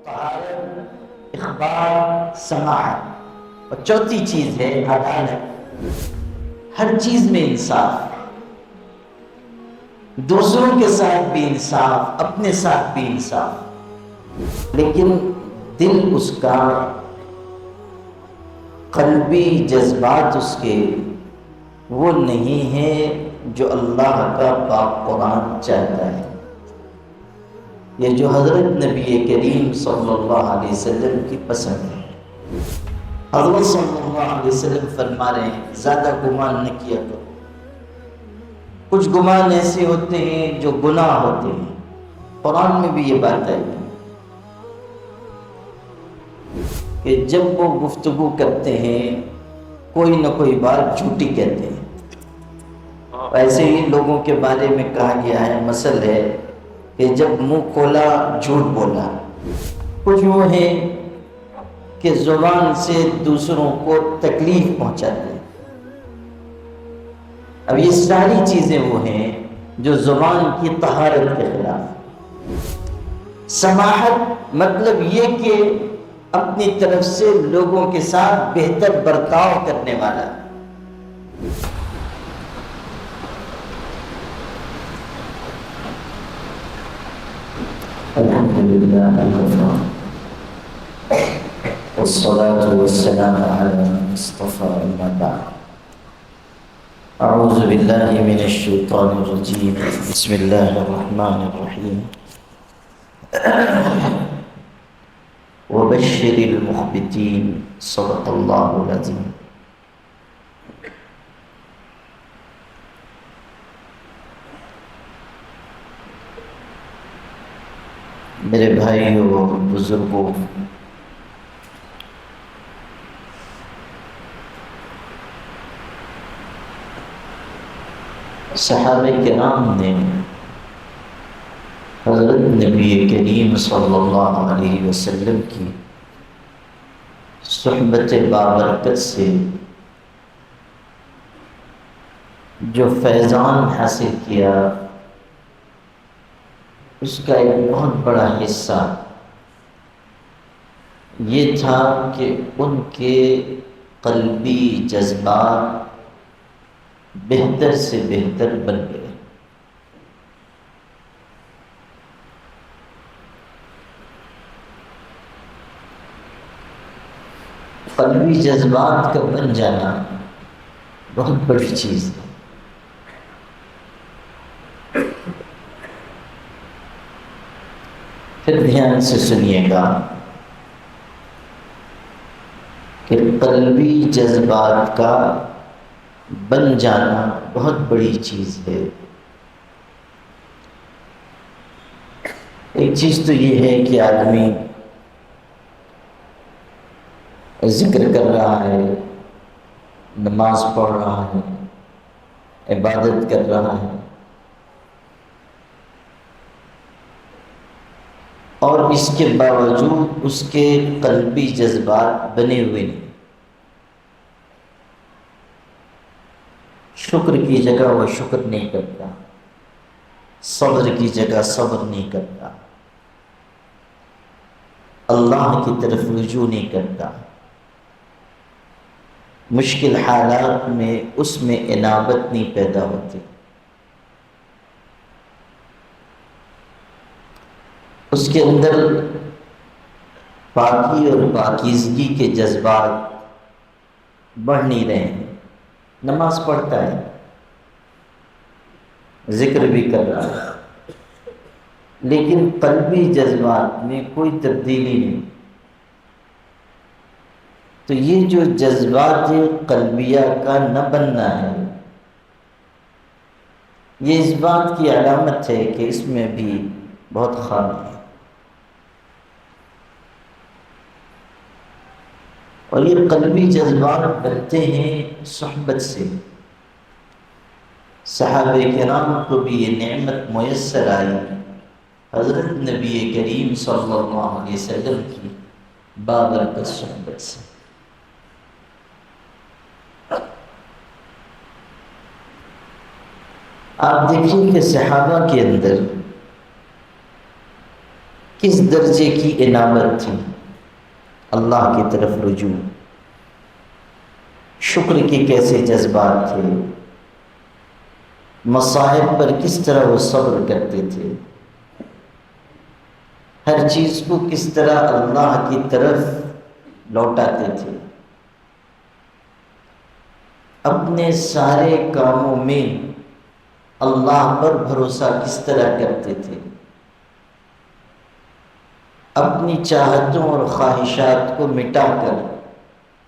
طہارت، اخبار، سماعت، اور چوتھی چیز ہے عدالت۔ ہر چیز میں انصاف، دوسروں کے ساتھ بھی انصاف، اپنے ساتھ بھی انصاف، لیکن دل اس کا، قلبی جذبات اس کے وہ نہیں ہے جو اللہ کا پاک قرآن چاہتا ہے، یہ جو حضرت نبی کریم صلی اللہ علیہ وسلم کی پسند ہے۔ حضرت صلی اللہ علیہ وسلم فرما رہے ہیں زیادہ گمان نہ کیا کرو، کچھ گمان ایسے ہوتے ہیں جو گناہ ہوتے ہیں، قرآن میں بھی یہ بات ہے کہ جب وہ گفتگو کرتے ہیں کوئی نہ کوئی بات جھوٹی کہتے ہیں۔ ایسے ہی لوگوں کے بارے میں کہا گیا ہے، مثل ہے کہ جب منہ کھولا جھوٹ بولا۔ کچھ وہ ہیں کہ زبان سے دوسروں کو تکلیف پہنچاتے ہیں۔ اب یہ ساری چیزیں وہ ہیں جو زبان کی طہارت کے خلاف۔ سماحت مطلب یہ کہ اپنی طرف سے لوگوں کے ساتھ بہتر برتاؤ کرنے والا۔ الحمدللہ والصلاة والسلام على مصطفى أما بعد، أعوذ بالله من الشيطان الرجيم، بسم الله الرحمن الرحيم، وبشر المخبتين، صدق الله العظيم۔ میرے بھائیوں اور بزرگوں، صحابہ کرام نے حضرت نبی کریم صلی اللہ علیہ وسلم کی صحبت بابرکت سے جو فیضان حاصل کیا، اس کا ایک بہت بڑا حصہ یہ تھا کہ ان کے قلبی جذبات بہتر سے بہتر بن گئے۔ قلبی جذبات کا بن جانا بہت بڑی چیز ہے۔ پھر دھیان سے سنیے گا کہ قلبی جذبات کا بن جانا بہت بڑی چیز ہے۔ ایک چیز تو یہ ہے کہ آدمی ذکر کر رہا ہے، نماز پڑھ رہا ہے، عبادت کر رہا ہے، اور اس کے باوجود اس کے قلبی جذبات بنے ہوئے نہیں۔ شکر کی جگہ وہ شکر نہیں کرتا، صبر کی جگہ صبر نہیں کرتا، اللہ کی طرف رجوع نہیں کرتا، مشکل حالات میں اس میں انابت نہیں پیدا ہوتی، اس کے اندر پاکی اور پاکیزگی کے جذبات بڑھ نہیں رہے ہیں۔ نماز پڑھتا ہے، ذکر بھی کر رہا ہے، لیکن قلبی جذبات میں کوئی تبدیلی نہیں۔ تو یہ جو جذبات قلبیہ کا نہ بننا ہے، یہ اس بات کی علامت ہے کہ اس میں بھی بہت خامی ہے۔ اور یہ قلبی جذبات بنتے ہیں صحبت سے۔ صحابہ کرام کو بھی یہ نعمت میسر آئی حضرت نبی کریم صلی اللہ علیہ وسلم کی بابرکت صحبت سے۔ آپ دیکھیں کہ صحابہ کے اندر کس درجے کی عنابت تھی، اللہ کی طرف رجوع، شکر کے کیسے جذبات تھے، مصائب پر کس طرح وہ صبر کرتے تھے، ہر چیز کو کس طرح اللہ کی طرف لوٹاتے تھے، اپنے سارے کاموں میں اللہ پر بھروسہ کس طرح کرتے تھے، اپنی چاہتوں اور خواہشات کو مٹا کر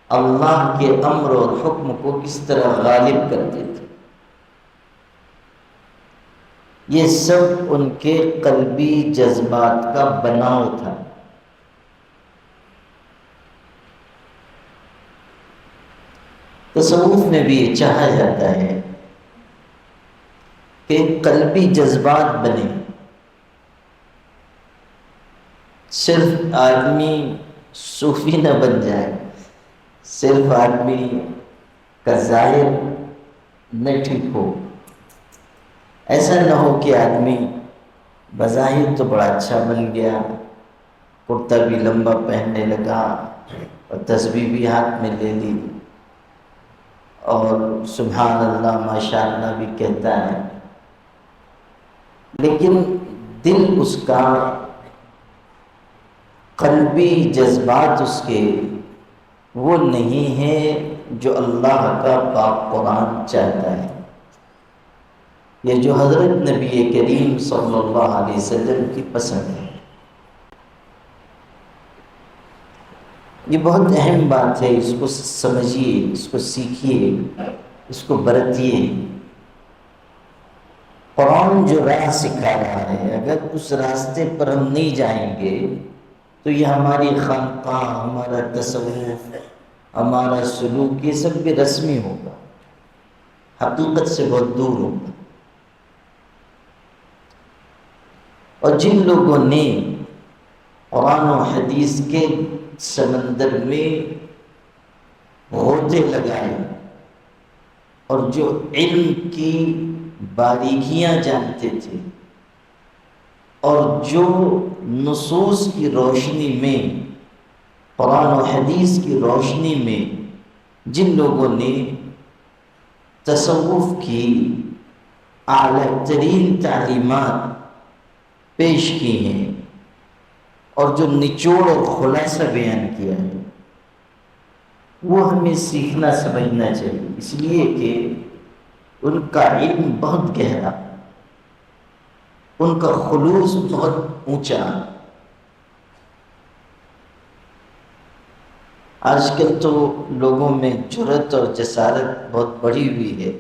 اللہ کے امر اور حکم کو کس طرح غالب کرتے تھے۔ یہ سب ان کے قلبی جذبات کا بناؤ تھا۔ تصوف میں بھی یہ چاہا جاتا ہے کہ قلبی جذبات بنے، صرف آدمی صوفی نہ بن جائے، صرف آدمی کا ظاہر نہ ٹھیک ہو، ایسا نہ ہو کہ آدمی بظاہر تو بڑا اچھا بن گیا، کرتا بھی لمبا پہننے لگا اور تسبیح بھی ہاتھ میں لے لی اور سبحان اللہ ماشاء اللہ بھی کہتا ہے، لیکن دل اس کا، قلبی جذبات اس کے وہ نہیں ہے جو اللہ کا پاک قرآن چاہتا ہے، یہ جو حضرت نبی کریم صلی اللہ علیہ وسلم کی پسند ہے۔ یہ بہت اہم بات ہے، اس کو سمجھیے، اس کو سیکھیے، اس کو برتیے۔ قرآن جو راہ سکھا رہا ہے، اگر اس راستے پر ہم نہیں جائیں گے تو یہ ہماری خانقاہ، ہمارا تصوف، ہمارا سلوک، یہ سب بھی رسمی ہوگا، حقیقت سے بہت دور ہوگا۔ اور جن لوگوں نے قرآن و حدیث کے سمندر میں غوطے لگائے اور جو علم کی باریکیاں جانتے تھے اور جو نصوص کی روشنی میں، قرآن و حدیث کی روشنی میں جن لوگوں نے تصوف کی اعلیٰ ترین تعلیمات پیش کی ہیں اور جو نچوڑ اور خلاصہ بیان کیا ہے، وہ ہمیں سیکھنا سمجھنا چاہیے، اس لیے کہ ان کا علم بہت گہرا، ان کا خلوص بہت اونچا۔ آج کل تو لوگوں میں جرأت اور جسارت بہت بڑھی ہوئی ہے،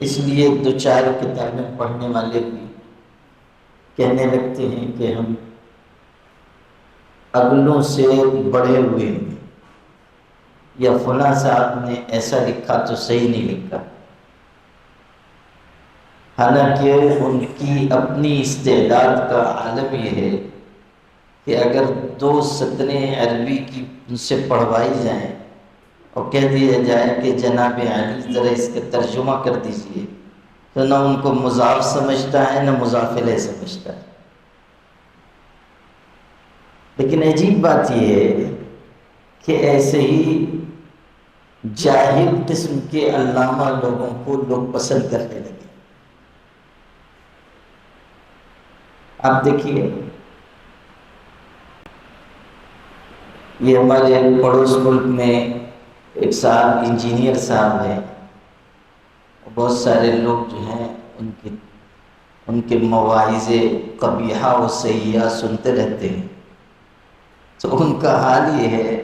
اس لیے دو چار کتابیں پڑھنے والے بھی کہنے لگتے ہیں کہ ہم اگلوں سے بڑھے ہوئے ہیں، یا فلاں صاحب نے ایسا لکھا تو صحیح نہیں لکھا، حالانکہ ان کی اپنی استعداد کا عالم یہ ہے کہ اگر 2 سطریں عربی کی ان سے پڑھوائی جائیں اور کہہ دیا جائے کہ جناب عالی ذرا اس کا ترجمہ کر دیجئے، تو نہ ان کو مضاف سمجھتا ہے نہ مضاف الیہ سمجھتا ہے۔ لیکن عجیب بات یہ ہے کہ ایسے ہی جاہل قسم کے علامہ لوگوں کو لوگ پسند کرنے لگے۔ آپ دیکھیے، یہ ہمارے پڑوس ملک میں ایک صاحب انجینئر صاحب ہیں، بہت سارے لوگ جو ہیں ان کے مواعظے قبیحہ و سیئہ سنتے رہتے ہیں، تو ان کا حال یہ ہے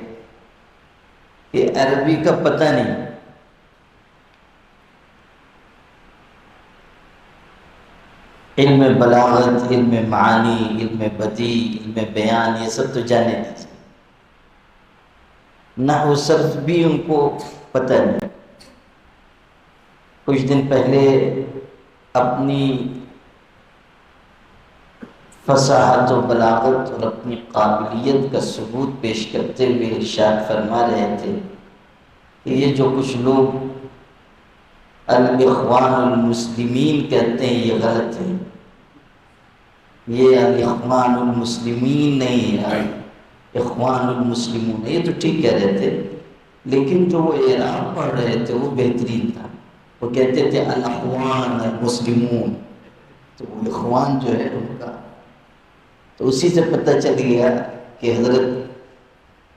کہ عربی کا پتہ نہیں، علم بلاغت، علم معانی، علم بدیع، علم بیان، یہ سب تو جانے دیجیے، نحو صرف بھی ان کو پتہ نہیں۔ کچھ دن پہلے اپنی فصاحت و بلاغت اور اپنی قابلیت کا ثبوت پیش کرتے ہوئے ارشاد فرما رہے تھے کہ یہ جو کچھ لوگ الاخوان المسلمین کہتے ہیں یہ غلط ہے، یہ الاخوان المسلمین نہیں ہے، اخوان المسلمون، یہ تو ٹھیک کہہ رہے تھے، لیکن جو وہ اعراب پڑھ رہے تھے وہ بہترین تھا۔ وہ کہتے تھے الاخوان المسلمون، تو وہ اخوان جو ہے ان کا، تو اسی سے پتہ چل گیا کہ حضرت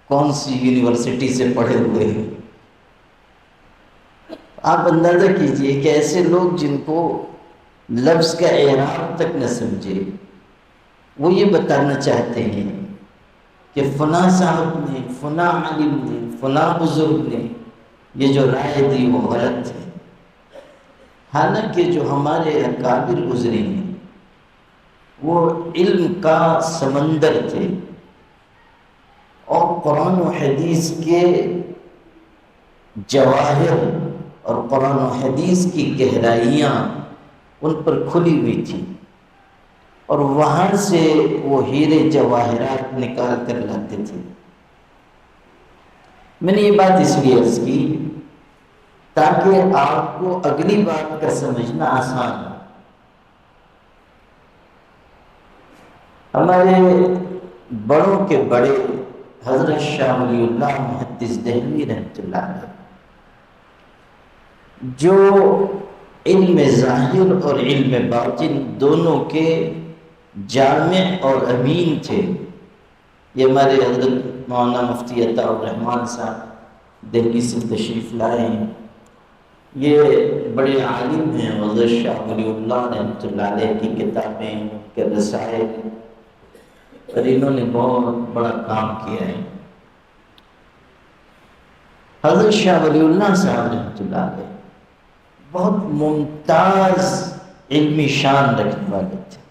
کون سی یونیورسٹی سے پڑھے ہوئے ہیں۔ آپ اندازہ کیجئے کہ ایسے لوگ جن کو لفظ کا اعراب تک نہ سمجھے، وہ یہ بتانا چاہتے ہیں کہ فلاں صاحب نے، فلاں عالم نے، فلاں بزرگ نے یہ جو رائے دی وہ غلط ہے، حالانکہ جو ہمارے اکابر گزرے ہیں وہ علم کا سمندر تھے، اور قرآن و حدیث کے جواہر اور قرآن و حدیث کی گہرائیاں ان پر کھلی ہوئی تھی، اور وہاں سے وہ ہیرے جواہرات نکال کر لاتے تھے۔ میں نے یہ بات اس لیے عرض کی تاکہ آپ کو اگلی بات کا سمجھنا آسان ہو۔ ہمارے بڑوں کے بڑے حضرت شاہ ولی اللہ محدث دہلوی رحمۃ اللہ علیہ، جو علم ظاہر اور علم باطن دونوں کے جامع اور امین تھے، یہ ہمارے حضرت مولانا مفتی عطاء الرحمن صاحب دہلی سے تشریف لائے ہیں۔ یہ بڑے عالم ہیں، حضرت شاہ ولی اللہ رحمۃ اللہ علیہ کی کتابیں، ان کے رسائل، اور انہوں نے بہت بڑا کام کیا ہے۔ حضرت شاہ ولی اللہ صاحب رحمۃ اللہ علیہ بہت ممتاز علمی شان رکھنے والے تھے،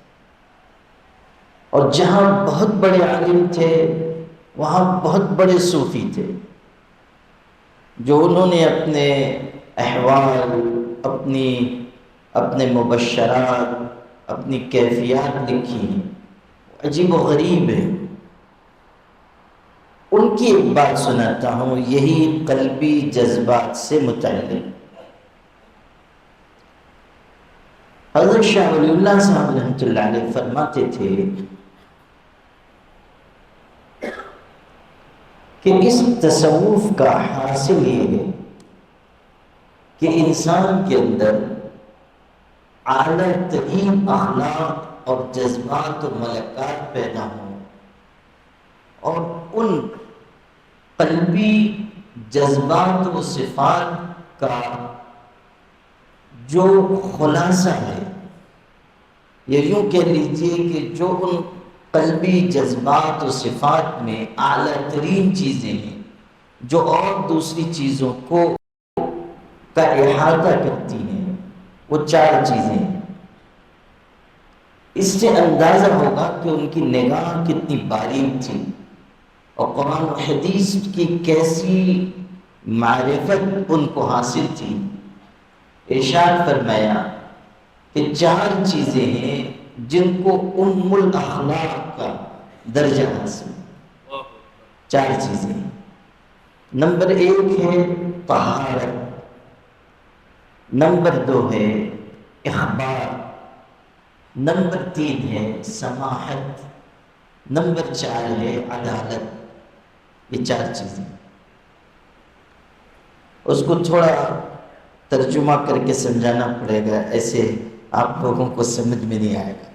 اور جہاں بہت بڑے عالم تھے وہاں بہت بڑے صوفی تھے، جو انہوں نے اپنے احوال، اپنے مبشرات، اپنی کیفیات لکھی ہیں، عجیب و غریب ہے۔ ان کی ایک بات سناتا ہوں، یہی قلبی جذبات سے متعلق۔ حضرت شاہ ولی اللہ صاحب رحمۃ اللہ علیہ فرماتے تھے کہ اس تصوف کا حاصل یہ ہے کہ انسان کے اندر اعلیٰ ترین اخلاق اور جذبات و ملکات پیدا ہوں، اور ان قلبی جذبات و صفات کا جو خلاصہ ہے، یا یوں کہہ لیجیے کہ جو ان قلبی جذبات و صفات میں اعلیٰ ترین چیزیں ہیں جو اور دوسری چیزوں کا احاطہ کرتی ہیں، وہ 4 چیزیں ہیں۔ اس سے اندازہ ہوگا کہ ان کی نگاہ کتنی باریک تھی، اور قرآن و حدیث کی کیسی معرفت ان کو حاصل تھی۔ ارشاد فرمایا کہ 4 چیزیں ہیں جن کو ام الاخلاق کا درجہ حاصل ہے۔ 4 چیزیں ہیں۔ نمبر 1 ہے طہارت، نمبر 2 ہے اخبار، نمبر 3 ہے سماحت، نمبر 4 ہے عدالت۔ یہ 4 چیزیں، اس کو تھوڑا ترجمہ کر کے سمجھانا پڑے گا، ایسے آپ لوگوں کو سمجھ میں نہیں آئے گا۔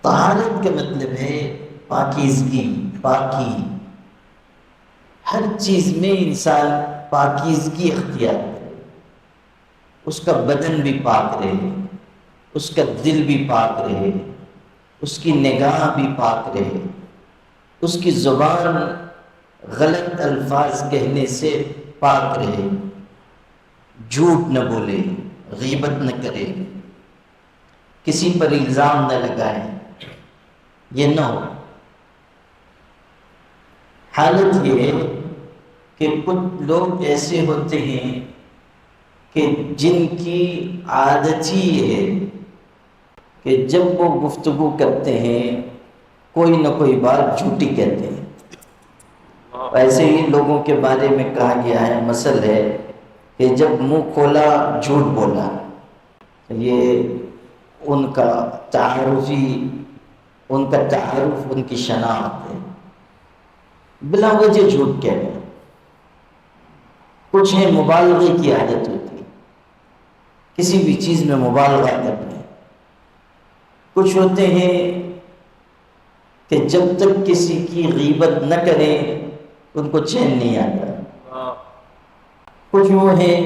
طہارت کا مطلب ہے پاکیزگی، پاکی، ہر چیز میں انسان پاکیزگی اختیار کرے، اس کا بدن بھی پاک رہے، اس کا دل بھی پاک رہے، اس کی نگاہ بھی پاک رہے، اس کی زبان غلط الفاظ کہنے سے پاک رہے، جھوٹ نہ بولے، غیبت نہ کرے، کسی پر الزام نہ لگائے، یہ نہ ہو۔ حالت یہ ہے کہ کچھ لوگ ایسے ہوتے ہیں کہ جن کی عادت ہی یہ ہے کہ جب وہ گفتگو کرتے ہیں کوئی نہ کوئی بات جھوٹی کہتے ہیں۔ ایسے ہی لوگوں کے بارے میں کہا گیا ہے، مثل ہے کہ جب منہ کھولا جھوٹ بولا۔ یہ ان کا تعارف، ان کی شناخت ہے، بلا وجہ جھوٹ کہہ رہے ہیں۔ کچھ ہیں مبالغے کی عادت ہوتی ہے، کسی بھی چیز میں مبالغہ کرنا ہے۔ کچھ ہوتے ہیں کہ جب تک کسی کی غیبت نہ کریں ان کو چین نہیں آتا۔ کچھ وہ ہیں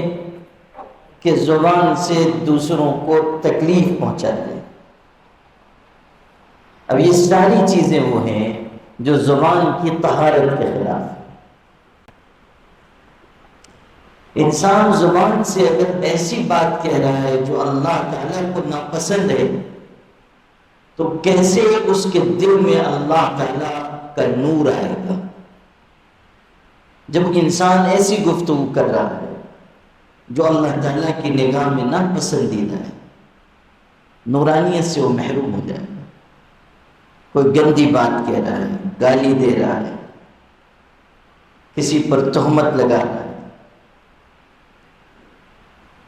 کہ زبان سے دوسروں کو تکلیف پہنچاتے ہیں۔ اب یہ ساری چیزیں وہ ہیں جو زبان کی طہارت کے خلاف ہیں۔ انسان زبان سے اگر ایسی بات کہہ رہا ہے جو اللہ تعالیٰ کو ناپسند ہے تو کیسے اس کے دل میں اللہ تعالیٰ کا نور آئے گا؟ جب انسان ایسی گفتگو کر رہا ہے جو اللہ تعالیٰ کی نگاہ میں ناپسندیدہ ہے، نورانیت سے وہ محروم ہو جائے گا۔ کوئی گندی بات کہہ رہا ہے، گالی دے رہا ہے، کسی پر تہمت لگا رہا ہے،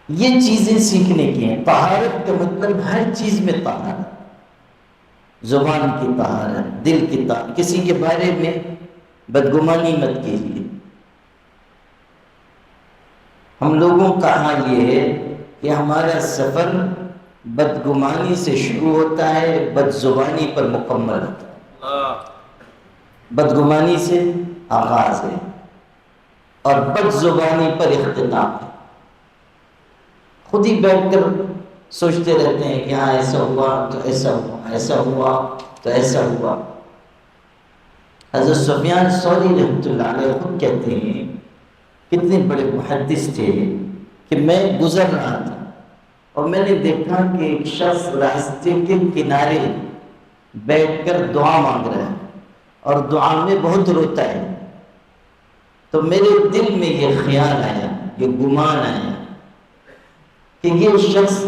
یہ چیزیں سیکھنے کی ہیں۔ طہارت کا مطلب ہر چیز میں طہارت، زبان کی طہارت، دل کی طہارت۔ کسی کے بارے میں بدگمانی مت کیجیے۔ ہم لوگوں کا حال یہ ہے کہ ہمارا سفر بدگمانی سے شروع ہوتا ہے، بد زبانی پر مکمل ہوتا ہے۔ بدگمانی سے آغاز ہے اور بد زبانی پر اختتام ہے۔ خود ہی بیٹھ کر سوچتے رہتے ہیں کہ ہاں ایسا ہوا تو ایسا ہوا، ایسا ہوا تو ایسا ہوا۔ حضرت سفیان ثوری رحمۃ اللہ علیہ خود کہتے ہیں، کتنے بڑے محدث تھے، کہ میں گزر رہا تھا اور میں نے دیکھا کہ ایک شخص راستے کے کنارے بیٹھ کر دعا مانگ رہا ہے اور دعا میں بہت روتا ہے۔ تو میرے دل میں یہ خیال آیا، یہ گمان آیا کہ یہ شخص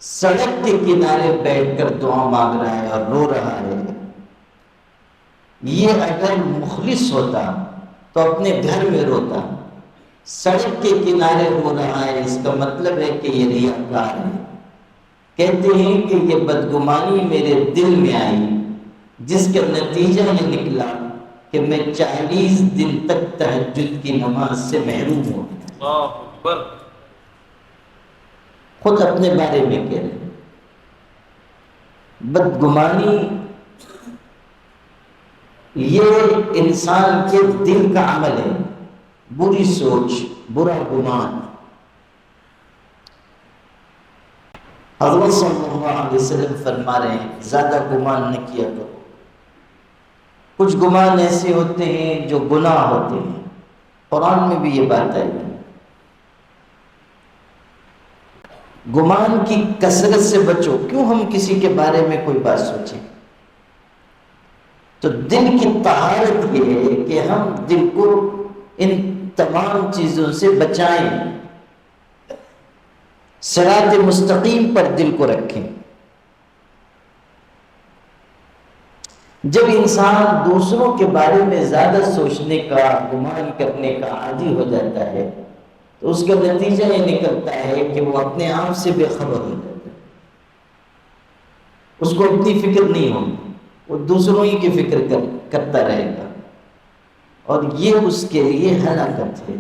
سڑک کے کنارے بیٹھ کر دعا مانگ رہا ہے اور رو رہا ہے، یہ اگر مخلص ہوتا تو اپنے گھر میں روتا، سڑک کے کنارے رو رہا ہے، اس کا مطلب ہے کہ یہ ریاکار ہے۔ کہتے ہیں کہ یہ بدگمانی میرے دل میں آئی، جس کا نتیجہ یہ نکلا کہ میں 40 دن تک تہجد کی نماز سے محروم ہو گیا۔ اللہ اکبر۔ خود اپنے بارے میں کہہ رہے ہیں۔ بدگمانی یہ انسان کے دل کا عمل ہے، بری سوچ، برا گمان۔ حضرت صلی اللہ علیہ وسلم فرما رہے ہیں زیادہ گمان نہ کیا کرو۔ کچھ گمان ایسے ہوتے ہیں جو گناہ ہوتے ہیں، قرآن میں بھی یہ بات آئی ہے۔ گمان کی کثرت سے بچو۔ کیوں ہم کسی کے بارے میں کوئی بات سوچیں؟ تو دل کی طہارت یہ ہے کہ ہم دل کو ان تمام چیزوں سے بچائیں، صراط مستقیم پر دل کو رکھیں۔ جب انسان دوسروں کے بارے میں زیادہ سوچنے کا، گمان کرنے کا عادی ہو جاتا ہے تو اس کا نتیجہ یہ نکلتا ہے کہ وہ اپنے آپ سے بے خبر ہو جاتا ہے۔ اس کو اپنی فکر نہیں ہوگی، وہ دوسروں ہی کی فکر کرتا رہے گا، اور یہ اس کے لیے ہلاکت ہے،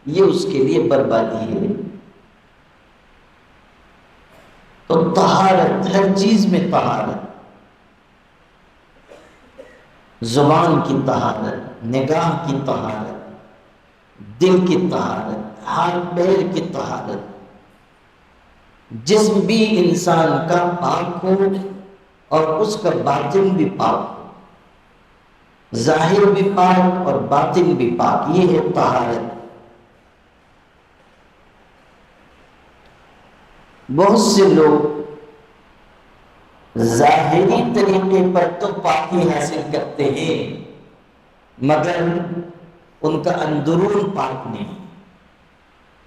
یہ اس کے لیے بربادی ہے۔ تو طہارت، ہر چیز میں طہارت، زبان کی طہارت، نگاہ کی طہارت، دل کی طہارت، ہاتھ پیر کی طہارت، جسم بھی انسان کا پاک ہو اور اس کا باطن بھی پاک ہو، ظاہر بھی پاک اور باطن بھی پاک، یہ ہے طہارت۔ بہت سے لوگ ظاہری طریقے پر تو پاکی حاصل کرتے ہیں مگر ان کا اندرون پاک نہیں۔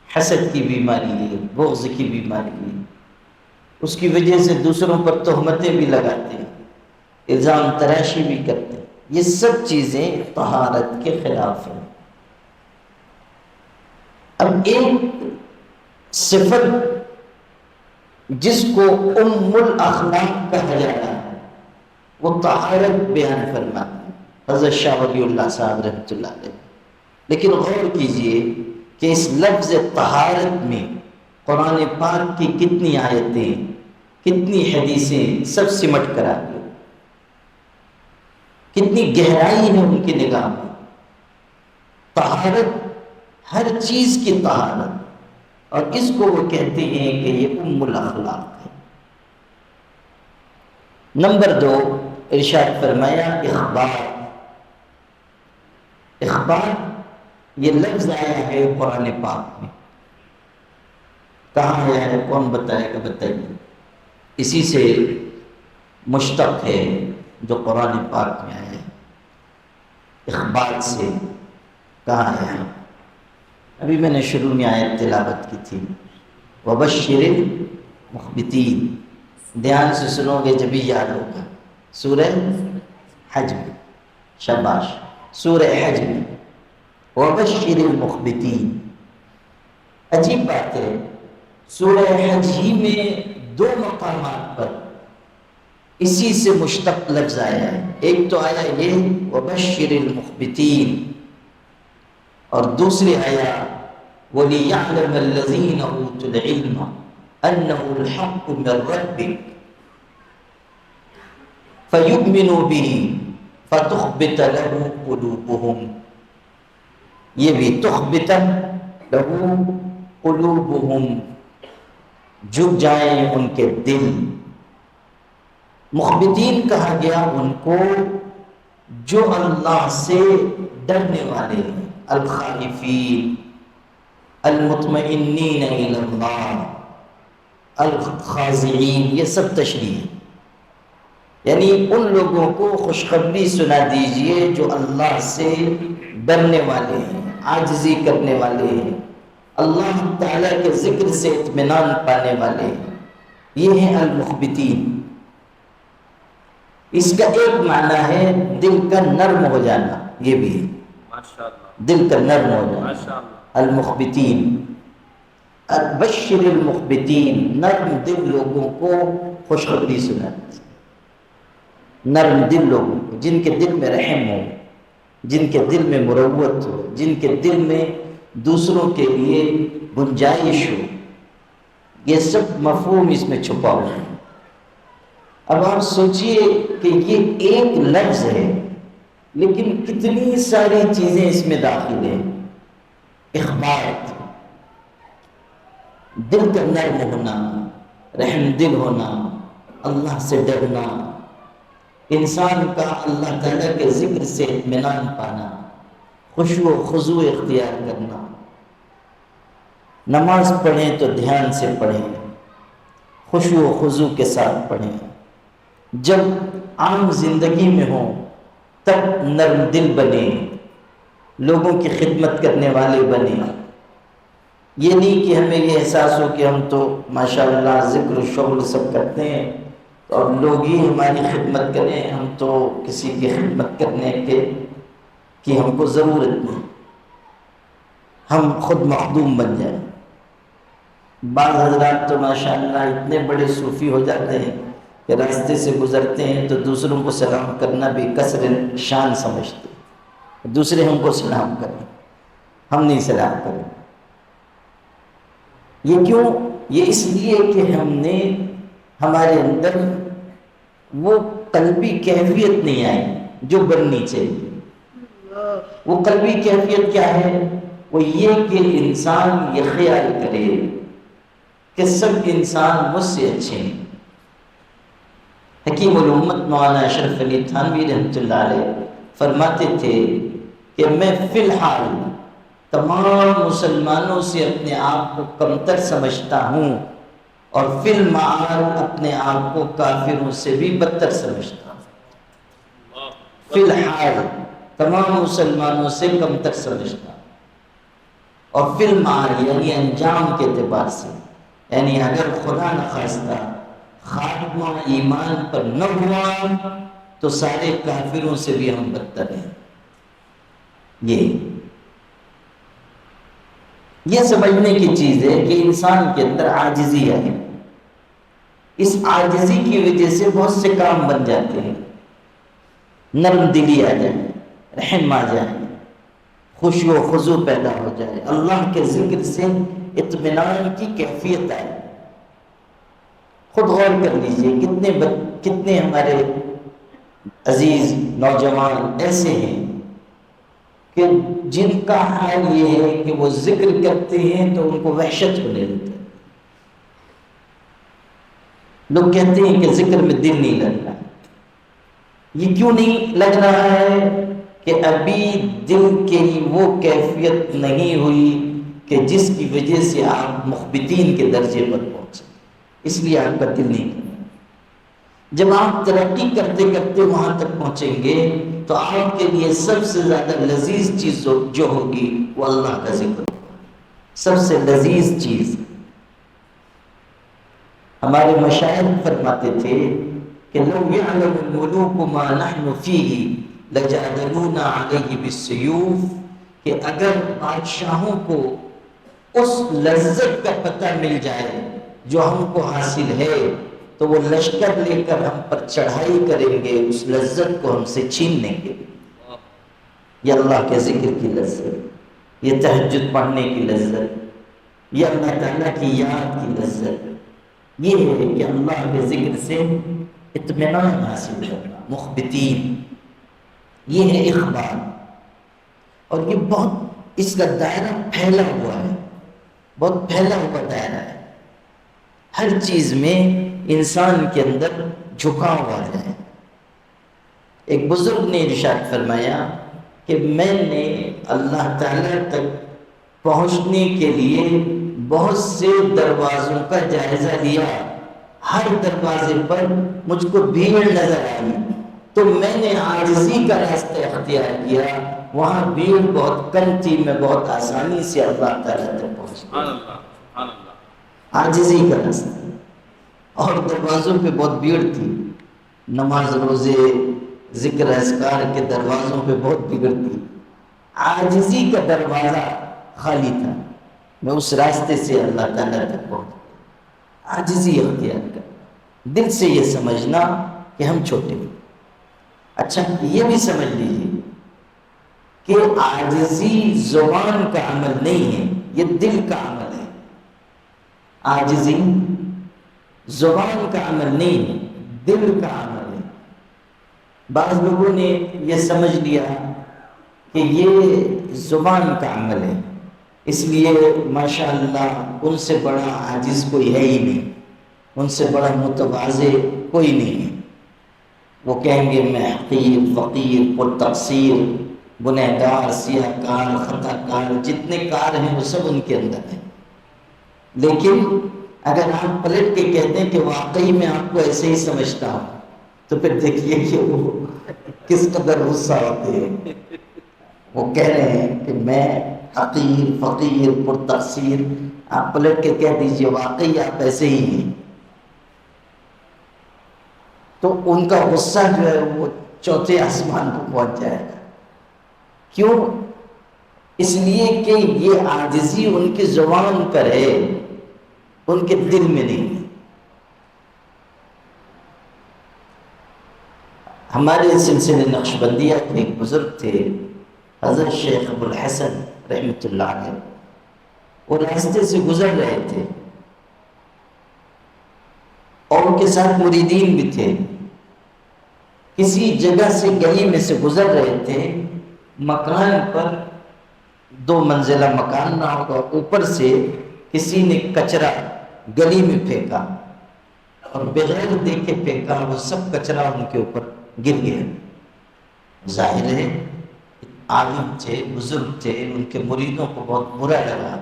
حسد کی بیماری ہے، بغض کی بیماری ہے، اس کی وجہ سے دوسروں پر تہمتیں بھی لگاتے ہیں، الزام تراشی بھی کرتے ہیں۔ یہ سب چیزیں طہارت کے خلاف ہیں۔ اب ایک صفت جس کو ام الاخلاق کہا جاتا ہے، وہ طہارت بیان فرماتے ہیں حضرت شاہ ولی اللہ صاحب رحمۃ اللہ علیہ۔ لیکن غور کیجئے کہ اس لفظ طہارت میں قرآن پاک کی کتنی آیتیں، کتنی حدیثیں سب سمٹ کر آ گئی، کتنی گہرائی ہے ان کی نگاہ میں۔ طہارت، ہر چیز کی طہارت، اور اس کو وہ کہتے ہیں کہ یہ ام الاخلاق ہے۔ نمبر 2، ارشاد فرمایا اخبار۔ اخبار یہ لفظ آیا ہے قرآن پاک میں، کہاں آیا ہے؟ کون بتائے گا؟ بتائیے۔ اسی سے مشتق ہے جو قرآن پاک میں آیا ہے، اخبار سے کہاں آیا ہے؟ ابھی میں نے شروع میں آیت تلاوت کی تھی، وبشر المخبتین، دھیان سے سنو گے جبھی یاد ہوگا۔ سورہ حج میں، شاباش، سورہ حج میں وبشر المخبتین۔ عجیب بات ہے، سورہ حج ہی میں 2 مقامات پر اسی سے مشتق لفظ آیا ہے۔ ایک تو آیا یہ وبشر المخبتین، اور دوسری آیا وَلِيَعْلَمَ الَّذِينَ أُوتُوا الْعِلْمَ أَنَّهُ الْحَقُّ مِنْ رَبِّكَ فَيُؤْمِنُوا بِهِ فَتُخْبِتَ لَهُ قُلُوبُهُمْ، یہ بھی تُخْبِتَ لَهُ قُلُوبُهُمْ، جھک جائیں ان کے دل۔ مخبتین کہا گیا ان کو جو اللہ سے ڈرنے والے ہیں، الخائفین، المطمئنین الی اللہ، الخاضعین، یہ سب تشریح ہے۔ یعنی ان لوگوں کو خوشخبری سنا دیجئے جو اللہ سے ڈرنے والے ہیں، عاجزی کرنے والے ہیں، اللہ تعالیٰ کے ذکر سے اطمینان پانے والے ہیں، یہ ہیں المخبتین۔ اس کا ایک معنی ہے دل کا نرم ہو جانا، یہ بھی ہے، دل کا نرم ہو جانا، المخبتین۔ بشر المخبتین، نرم دل لوگوں کو خوشخبری سناتی، نرم دل لوگوں کو، جن کے دل میں رحم ہو، جن کے دل میں مروت ہو، جن کے دل میں دوسروں کے لیے گنجائش ہو، یہ سب مفہوم اس میں چھپا ہوا ہے۔ اب آپ سوچئے کہ یہ ایک لفظ ہے لیکن کتنی ساری چیزیں اس میں داخل ہیں۔ اخبار، دل کا نرم ہونا، رحم دل ہونا، اللہ سے ڈرنا، انسان کا اللہ تعالیٰ کے ذکر سے اطمینان پانا، خشوع و خضوع اختیار کرنا، نماز پڑھیں تو دھیان سے پڑھیں، خشوع و خضوع کے ساتھ پڑھیں، جب عام زندگی میں ہوں تب نرم دل بنے، لوگوں کی خدمت کرنے والے بنے۔ یہ نہیں کہ ہمیں یہ احساس ہو کہ ہم تو ماشاءاللہ ذکر و شغل سب کرتے ہیں اور لوگ ہی ہماری خدمت کریں، ہم تو کسی کی خدمت کرنے کی ہم کو ضرورت نہیں، ہم خود مخدوم بن جائیں۔ بعض حضرات تو ماشاءاللہ اتنے بڑے صوفی ہو جاتے ہیں کہ راستے سے گزرتے ہیں تو دوسروں کو سلام کرنا بھی کسر شان سمجھتے ہیں، دوسرے ہم کو سلام کریں، ہم نہیں سلام کریں۔ یہ کیوں؟ یہ اس لیے کہ ہم نے، ہمارے اندر وہ قلبی کیفیت نہیں آئی جو بننی چاہیے۔ وہ قلبی کیفیت کیا ہے؟ وہ یہ کہ انسان یہ خیال کرے کہ سب انسان مجھ سے اچھے ہیں۔ حکیم الامت مولانا اشرف علی تھانوی رحمۃ اللہ علیہ فرماتے تھے کہ میں فی الحال تمام مسلمانوں سے اپنے آپ کو کمتر سمجھتا ہوں اور فی المعاد اپنے آپ کو کافروں سے بھی بدتر سمجھتا ہوں۔ فی الحال تمام مسلمانوں سے کمتر سمجھتا ہوں، اور فی المعاد یعنی انجام کے اعتبار سے، یعنی اگر خدا نخواستہ خاتمہ ایمان پر نہ ہوا تو سارے کافروں سے بھی ہم بدتر ہیں۔ یہ سمجھنے کی چیز ہے کہ انسان کے اندر عاجزی ہے، اس عاجزی کی وجہ سے بہت سے کام بن جاتے ہیں، نرم دلی آ جائے، رحم آ جائے، خشوع و خضوع پیدا ہو جائے، اللہ کے ذکر سے اطمینان کی کیفیت آئے۔ خود غور کر لیجئے کتنے ہمارے عزیز نوجوان ایسے ہیں کہ جن کا حال یہ ہے کہ وہ ذکر کرتے ہیں تو ان کو وحشت ہونے لگتی ہے۔ لوگ کہتے ہیں کہ ذکر میں دل نہیں لگ رہا، یہ کیوں نہیں لگ رہا ہے؟ کہ ابھی دل کی وہ کیفیت نہیں ہوئی کہ جس کی وجہ سے آپ مخبتین کے درجے پر پہنچے، اس لیے آپ کا دل نہیں کرتا۔ جب آپ ترقی کرتے کرتے وہاں تک پہنچیں گے تو آپ کے لیے سب سے زیادہ لذیذ چیز جو ہوگی وہ اللہ کا ذکر ہوگا، سب سے لذیذ چیز۔ ہمارے مشائخ فرماتے تھے کہ لو يعلم الملوك ما نحن فيه لجادلونا عليه بالسيوف، کہ اگر بادشاہوں کو اس لذت کا پتہ مل جائے جو ہم کو حاصل ہے تو وہ لشکر لے کر ہم پر چڑھائی کریں گے، اس لذت کو ہم سے چھین لیں گے۔ یہ اللہ کے ذکر کی لذت، یہ تہجد پڑھنے کی لذت، یہ اللہ تعالیٰ کی یاد کی لذت، یہ ہے کہ اللہ کے ذکر سے اطمینان حاصل کرنا، مخبتین، یہ ہے اخبار۔ اور یہ بہت، اس کا دائرہ پھیلا ہوا ہے، بہت پھیلا ہوا دائرہ ہے، ہر چیز میں انسان کے اندر جھکاؤ آ جائے۔ ایک بزرگ نے ارشاد فرمایا کہ میں نے اللہ تعالیٰ تک پہنچنے کے لیے بہت سے دروازوں کا جائزہ لیا، ہر دروازے پر مجھ کو بھیڑ نظر آئی تو میں نے عاجزی کا راستہ اختیار کیا، وہاں بھیڑ بہت کم تھی، میں بہت آسانی سے اللہ تعالیٰ تک پہنچ گیا۔ عاجزی کا راستہ، اور دروازوں پہ بہت بھیڑ تھی، نماز روزے ذکر اذکار کے دروازوں پہ بہت بھیڑ تھی، عاجزی کا دروازہ خالی تھا، میں اس راستے سے اللہ تعالیٰ تک پہنچ گیا۔ عاجزی اختیار کر، دل سے یہ سمجھنا کہ ہم چھوٹے ہیں۔ اچھا یہ بھی سمجھ لیجیے کہ عاجزی زبان کا عمل نہیں ہے، یہ دل کا عمل ہے۔ عاجزی زبان کا عمل نہیں ہے، دل کا عمل ہے۔ بعض لوگوں نے یہ سمجھ لیا کہ یہ زبان کا عمل ہے، اس لیے ماشاءاللہ ان سے بڑا عاجز کوئی ہے ہی نہیں، ان سے بڑا متواضع کوئی نہیں ہے۔ وہ کہیں گے میں حقیر، فقیر، پر تقصیر، گنہگار، سیاہ کار، خطا کار، جتنے کار ہیں وہ سب ان کے اندر ہیں۔ لیکن اگر آپ پلٹ کے کہتے ہیں کہ واقعی میں آپ کو ایسے ہی سمجھتا ہوں، تو پھر دیکھیے کہ وہ کس قدر غصہ ہوتے ہیں۔ وہ کہہ رہے ہیں کہ میں حقیر، فقیر، پر تقصیر، آپ پلٹ کے کہہ دیجئے واقعی آپ ایسے ہی ہیں، تو ان کا غصہ جو ہے وہ چوتھے آسمان کو پہنچ جائے گا۔ کیوں؟ اس لیے کہ یہ عاجزی ان کی زبان پر ہے، ان کے دل میں نہیں ہے۔ ہمارے سلسلے نقشبندیہ کے ایک بزرگ تھے حضرت شیخ ابو الحسن رحمۃ اللہ علیہ، وہ راستے سے گزر رہے تھے اور ان کے ساتھ مریدین بھی تھے۔ کسی جگہ سے گلی میں سے گزر رہے تھے، مکان پر 2 منزلہ مکان نہ ہوگا، اوپر سے کسی نے کچرا گلی میں پھینکا اور بغیر دیکھے پھینکا، وہ سب کچرا ان کے اوپر گر گیا۔ ظاہر ہے عالم تھے، بزرگ تھے، ان کے مریدوں کو بہت برا لگا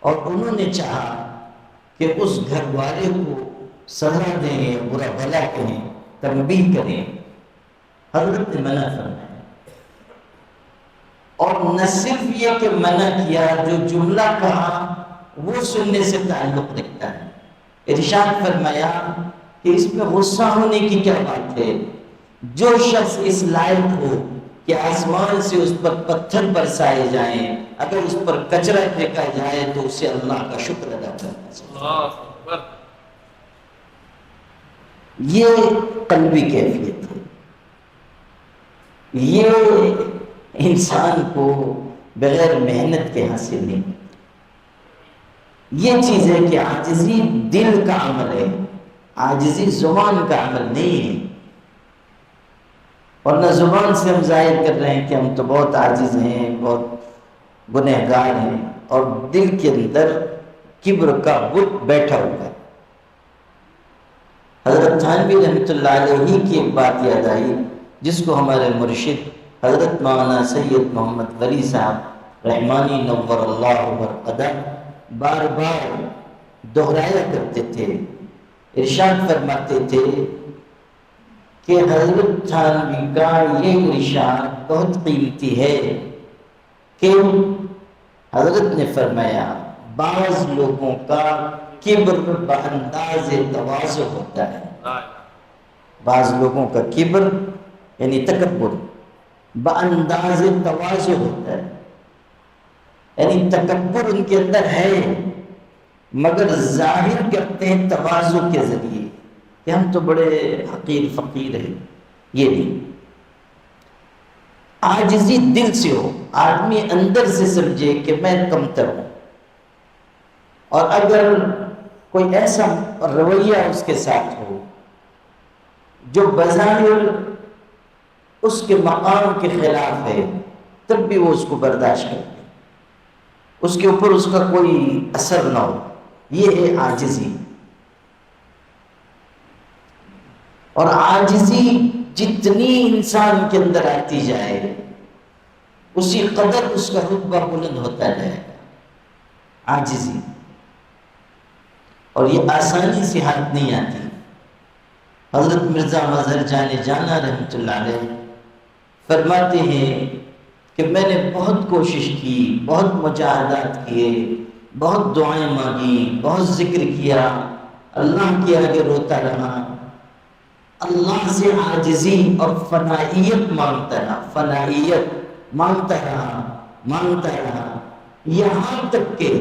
اور انہوں نے چاہا کہ اس گھر والے کو سزا دیں یا برا بھلا کہیں، تنبیہ کریں۔ حضرت نے منع فرمایا، اور نہ صرف یہ کہ منع کیا، جو جملہ کہا وہ سننے سے تعلق رکھتا ہے۔ ارشاد فرمایا کہ اس میں غصہ ہونے کی کیا بات ہے؟ جو شخص اس لائق ہو کہ آسمان سے اس پر پتھر برسائے جائیں، اگر اس پر کچرا پھینکا جائے تو اسے اللہ کا شکر ادا کرنا چاہیے۔ یہ قلبی کیفیت ہے، یہ انسان کو بغیر محنت کے حاصل نہیں۔ یہ چیز ہے کہ عاجزی دل کا عمل ہے، عاجزی زبان کا عمل نہیں ہے۔ اور نہ زبان سے ہم ظاہر کر رہے ہیں کہ ہم تو بہت عاجز ہیں، بہت گنہگار ہیں، اور دل کے اندر کبر کا بت بیٹھا ہوا ہے۔ حضرت تھانوی رحمۃ اللہ علیہ کی ایک بات یاد آئی، جس کو ہمارے مرشد حضرت مولانا سید محمد ولی صاحب رحمانی نور اللہ مرقدہ بار بار دہرایا کرتے تھے۔ ارشاد فرماتے تھے کہ حضرت تھانوی کا یہ ارشاد بہت قیمتی ہے کہ حضرت نے فرمایا بعض لوگوں کا کبر بانداز تواضع ہوتا ہے، بعض لوگوں کا کبر یعنی تکبر بانداز تواضع ہوتا ہے، یعنی تکبر ان کے اندر ہے مگر ظاہر کرتے ہیں تواضع کے ذریعے کہ ہم تو بڑے حقیر فقیر ہیں۔ یہ نہیں، عاجزی دل سے ہو، آدمی اندر سے سمجھے کہ میں کمتر ہوں، اور اگر کوئی ایسا رویہ اس کے ساتھ ہو جو بظاہر اس کے مقام کے خلاف ہے، تب بھی وہ اس کو برداشت کرتے، اس کے اوپر اس کا کوئی اثر نہ ہو، یہ ہے عاجزی۔ اور عاجزی جتنی انسان کے اندر آتی جائے اسی قدر اس کا رتبہ بلند ہوتا جائے گا، عاجزی۔ اور یہ آسانی سے ہاتھ نہیں آتی۔ حضرت مرزا مظہر جان جانا رحمۃ اللہ علیہ فرماتے ہیں کہ میں نے بہت کوشش کی، بہت مجاہدات کیے، بہت دعائیں مانگی، بہت ذکر کیا، اللہ کے آگے روتا رہا، اللہ سے عاجزی اور فنائیت مانگتا رہا، فنائیت مانگتا رہا، یہاں تک کہ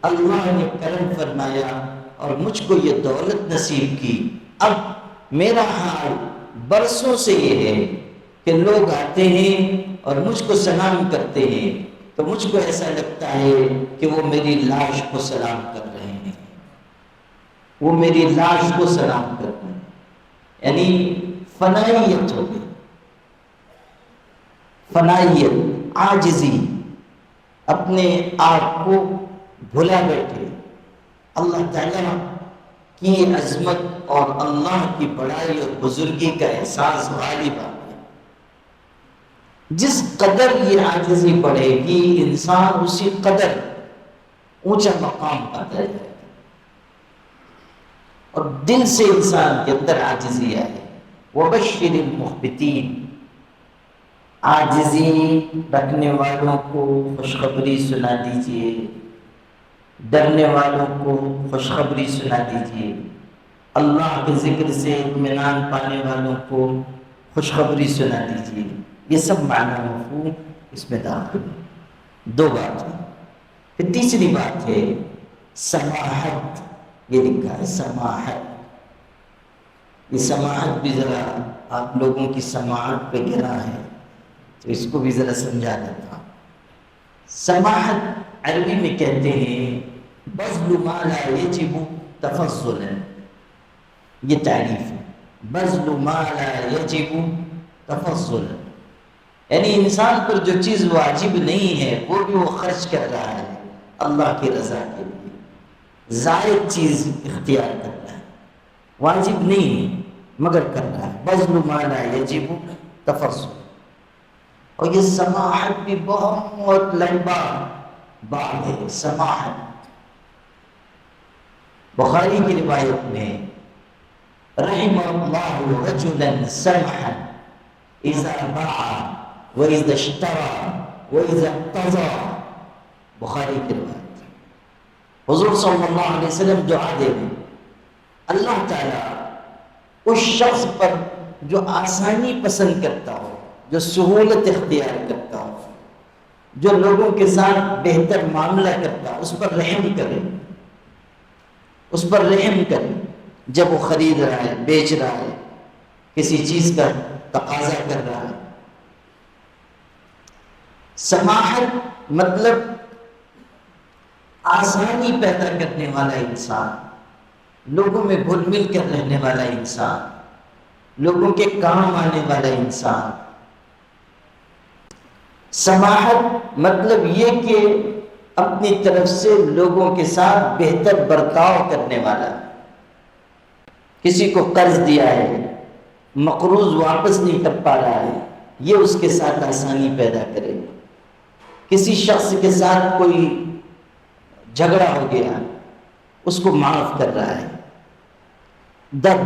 اللہ نے کرم فرمایا اور مجھ کو یہ دولت نصیب کی۔ اب میرا حال برسوں سے یہ ہے کہ لوگ آتے ہیں اور مجھ کو سلام کرتے ہیں تو مجھ کو ایسا لگتا ہے کہ وہ میری لاش کو سلام کر رہے ہیں، وہ میری لاش کو سلام کر رہے ہیں، یعنی فنائیت ہو گئی، فنائیت، عاجزی، اپنے آپ کو بھلا بیٹھے، اللہ تعالیٰ کی عظمت اور اللہ کی بڑائی اور بزرگی کا احساس غالب آ گیا۔ جس قدر یہ عاجزی بڑھے گی انسان اسی قدر اونچا مقام پاتا جائے گا، اور دل سے انسان کے اندر عاجزی آئے۔ وَبَشِّرِ الْمُخْبِتِينَ، عاجزی رکھنے والوں کو خوشخبری سنا دیجئے، ڈرنے والوں کو خوشخبری سنا دیجئے، اللہ کے ذکر سے اطمینان پانے والوں کو خوشخبری سنا دیجئے۔ یہ سب معنی مفہوم اس میں داخل ہے۔ دو بات ہے۔ پھر تیسری بات ہے سماحت، یہ لکھا ہے سماحت۔ یہ سماحت بھی ذرا آپ لوگوں کی سماعت پہ گرا ہے تو اس کو بھی ذرا سمجھا دیتا ہوں۔ سماحت عربی میں کہتے ہیں بذل ما لا یجب تفضلا، یہ تعریف ہے، بذل ما لا یجب تفضلا، یعنی انسان پر جو چیز واجب نہیں ہے وہ بھی وہ خرچ کر رہا ہے اللہ کی رضا کے لیے، زائد چیز اختیار کر رہا ہے، واجب نہیں ہے مگر کر رہا ہے، بذل ما لا یجب تفضلا۔ اور یہ سماحت بھی بہت لمبا باب ہے، سماحت۔ بخاری کی روایت میں رحم اللہ رجلا سمحا اذا باع واذا اشترى واذا اقتضى، بخاری کی روایت۔ حضور صلی اللہ علیہ وسلم دعا دے دیں اللہ تعالیٰ اس شخص پر جو آسانی پسند کرتا ہو، جو سہولت اختیار کرتا ہو، جو لوگوں کے ساتھ بہتر معاملہ کرتا ہو، اس پر رحم کرے، اس پر رحم کرے۔ جب وہ خرید رہا ہے، بیچ رہا ہے، کسی چیز کا تقاضا کر رہا ہے۔ سماحت مطلب آسانی پیدا کرنے والا انسان، لوگوں میں گھل مل کر رہنے والا انسان، لوگوں کے کام آنے والا انسان۔ سماحت مطلب یہ کہ اپنی طرف سے لوگوں کے ساتھ بہتر برتاؤ کرنے والا۔ کسی کو قرض دیا ہے، مقروض واپس نہیں کر پا رہا ہے، یہ اس کے ساتھ آسانی پیدا کرے۔ کسی شخص کے ساتھ کوئی جھگڑا ہو گیا، اس کو معاف کر رہا ہے،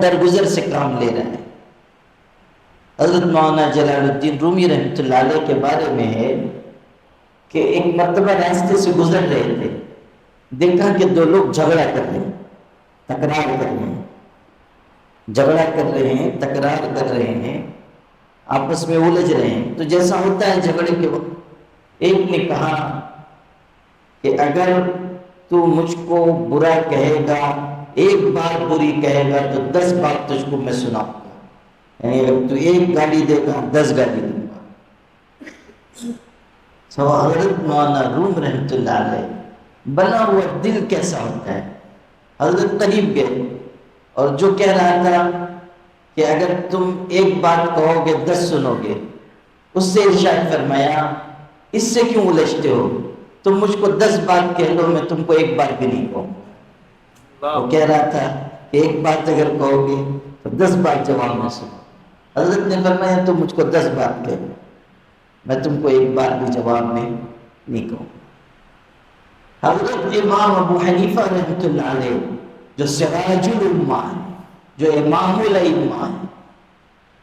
درگزر سے کام لے رہا ہے۔ حضرت مولانا جلال الدین رومی رحمۃ اللہ علیہ کے بارے میں ہے کہ ایک مرتبہ راستے سے گزر رہے تھے، دیکھا کہ دو لوگ جھگڑا کر رہے ہیں، تکرار کر رہے ہیں، جھگڑا کر رہے ہیں، تکرار کر رہے ہیں، آپس میں الجھ رہے ہیں۔ تو جیسا ہوتا ہے جھگڑے کے وقت، ایک نے کہا کہ اگر تو مجھ کو برا کہے گا، ایک بار بری کہے گا تو 10 بار تجھ کو میں سناؤں گا، یعنی اگر تو ایک گالی دے گا 10 گالی دوں گا۔ سو حضرت مولانا روم رحمۃ اللہ علیہ، بنا ہوا دل کیسا ہوتا ہے۔ حضرت قریب گئے اور جو کہہ رہا تھا کہ اگر تم ایک بات کہو گے 10 سنو گے، اس سے ارشاد فرمایا اس سے کیوں الجھتے ہو، تم مجھ کو 10 بات کہہ لو، میں تم کو ایک بار بھی نہیں کہوں۔ وہ کہہ رہا تھا کہ ایک بات اگر کہو گے تو 10 بار جواب میں سنو۔ حضرت نے فرمایا تم مجھ کو 10 بات کہہ لو، میں تم کو ایک بار بھی جواب میں نہیں کہوں۔ حضرت امام ابو حنیفہ رحمۃ اللہ علیہ جو سراج الامہ ہے، جو امام الائمہ ہے،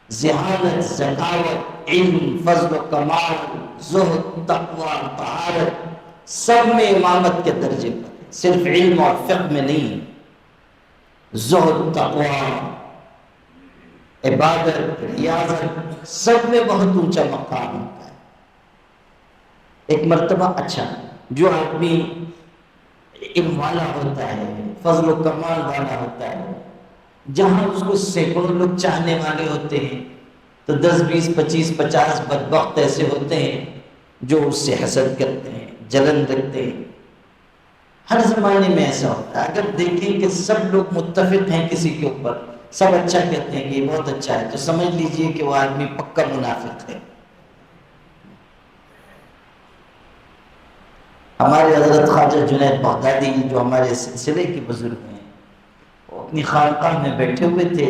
ذہانت، ذکاوت، علم، فضل و کمال، زہد، تقوی، طہارت، سب میں امامت کے درجے پر ہے، صرف علم اور فقہ میں نہیں۔ زہد، تقوی، عبادت، ریاضت، سب میں بہت اونچا مقام ہوتا ہے۔ ایک مرتبہ اچھا جو آدمی علم والا ہوتا ہے، فضل و کمال والا ہوتا ہے، جہاں اس کو سینکڑوں لوگ چاہنے والے ہوتے ہیں، تو 10 20 25 50 بدبخت ایسے ہوتے ہیں جو اس سے حسد کرتے ہیں، جلن رکھتے ہیں۔ ہر زمانے میں ایسا ہوتا ہے۔ اگر دیکھیں کہ سب لوگ متفق ہیں کسی کے اوپر، سب اچھا کہتے ہیں کہ یہ بہت اچھا ہے، تو سمجھ لیجئے کہ وہ آدمی پکا منافق ہے۔ ہمارے حضرت خواجہ جنید بغدادی جو ہمارے سلسلے کے بزرگ ہیں، وہ اپنی خانقاہ میں بیٹھے ہوئے تھے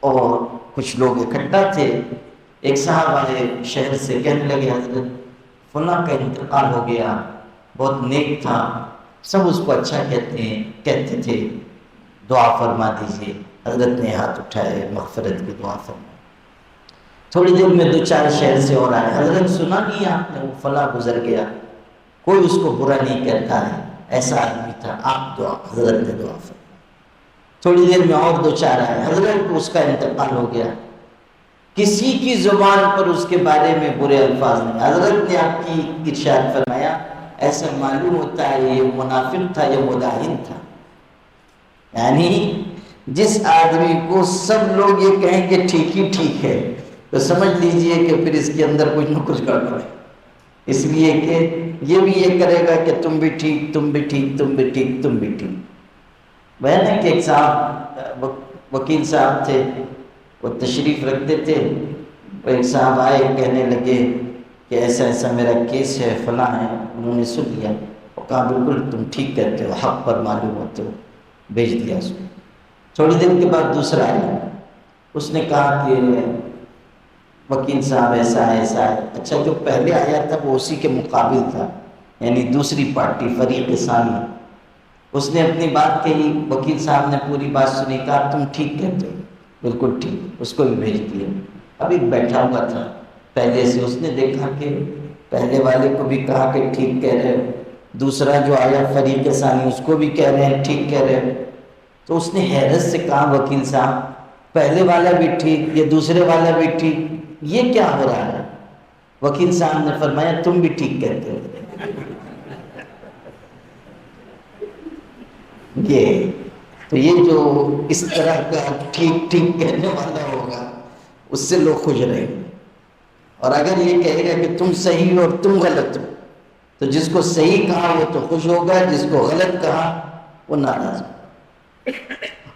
اور کچھ لوگ اکٹھا تھے۔ ایک صاحب آئے شہر سے، کہنے لگے حضرت فلاں کا انتقال ہو گیا، بہت نیک تھا، سب اس کو اچھا کہتے تھے، دعا فرما دیجئے۔ حضرت نے ہاتھ اٹھائے، مغفرت کی دعا فرمائی۔ تھوڑی دیر میں 2 4 شہر سے اور آئے، حضرت سنا نہیں آپ نے، وہ فلاں گزر گیا، کوئی اس کو برا نہیں کہتا ہے، ایسا آدمی تھا، آپ دعا، حضرت نے دعا فرمائی۔ تھوڑی دیر میں اور 2 4 آئے، حضرت اس کا انتقال ہو گیا، کسی کی زبان پر اس کے بارے میں برے الفاظ نہیں۔ حضرت نے آپ کی ارشاد فرمایا ایسا معلوم ہوتا ہے یہ منافق تھا، یہ مداہن تھا۔ یعنی جس آدمی کو سب لوگ یہ کہیں کہ ٹھیک ہی ٹھیک ہے، تو سمجھ لیجئے کہ پھر اس کے اندر کچھ نہ کچھ گڑبڑ ہے، اس لیے کہ یہ بھی یہ کرے گا کہ تم بھی ٹھیک، تم بھی ٹھیک، تم بھی ٹھیک، تم بھی ٹھیک۔ وہ ہے نا کہ ایک صاحب وکیل صاحب تھے، وہ تشریف رکھتے تھے، وہ ایک صاحب آئے، کہنے لگے کہ ایسا ایسا میرا کیس ہے، فلاں ہے۔ انہوں نے سن لیا، وہ کہا بالکل تم ٹھیک کہتے ہو، حق پر معلوم ہوتے ہو، بھیج دیا اس کو۔ تھوڑی دیر کے بعد دوسرا آیا، اس نے کہا کہ وکیل صاحب ایسا ہے ایسا ہے۔ اچھا جو پہلے آیا تھا وہ اسی کے مقابل تھا، یعنی دوسری پارٹی، فریق ثانی۔ اس نے اپنی بات کہی، وکیل صاحب نے پوری بات سنی، کہا تم ٹھیک کہتے ہو، بالکل ٹھیک، اس کو بھی بھیج دیا۔ ابھی بیٹھا ہوا تھا پہلے سے، اس نے دیکھا کہ پہلے والے کو بھی کہا کہ ٹھیک کہہ رہے ہو، دوسرا جو آیا فریق ثانی اس کو بھی کہہ رہے ہیں ٹھیک کہہ رہے ہو۔ تو اس نے حیرت سے کہا وکیل صاحب پہلے والا بھی ٹھیک، یہ دوسرے والا بھی ٹھیک، یہ کیا ہو رہا ہے؟ وکیل صاحب نے فرمایا تم بھی ٹھیک کہتے ہو۔ یہ تو یہ جو اس طرح کا ٹھیک ٹھیک کہنے والا ہوگا اس سے لوگ خوش رہیں گے، اور اگر یہ کہے گا کہ تم صحیح ہو اور تم غلط ہو، تو جس کو صحیح کہا وہ تو خوش ہوگا، جس کو غلط کہا وہ ناراض ہوگا۔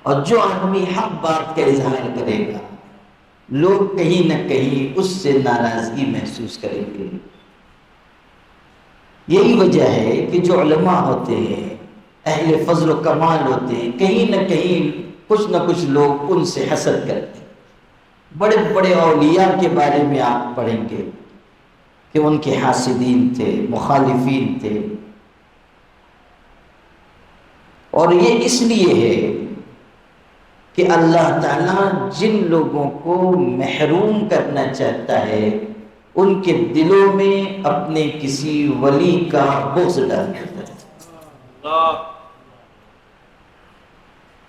اور جو آدمی حق بات کا اظہار کرے گا لوگ کہیں نہ کہیں اس سے ناراضگی محسوس کریں گے۔ یہی وجہ ہے کہ جو علماء ہوتے ہیں، اہل فضل و کمال ہوتے ہیں، کہیں نہ کہیں کچھ نہ کچھ لوگ ان سے حسد کرتے ہیں۔ بڑے بڑے اولیاء کے بارے میں آپ پڑھیں گے کہ ان کے حاسدین تھے، مخالفین تھے، اور یہ اس لیے ہے کہ اللہ تعالیٰ جن لوگوں کو محروم کرنا چاہتا ہے ان کے دلوں میں اپنے کسی ولی کا بغض ڈال دیتا ہے۔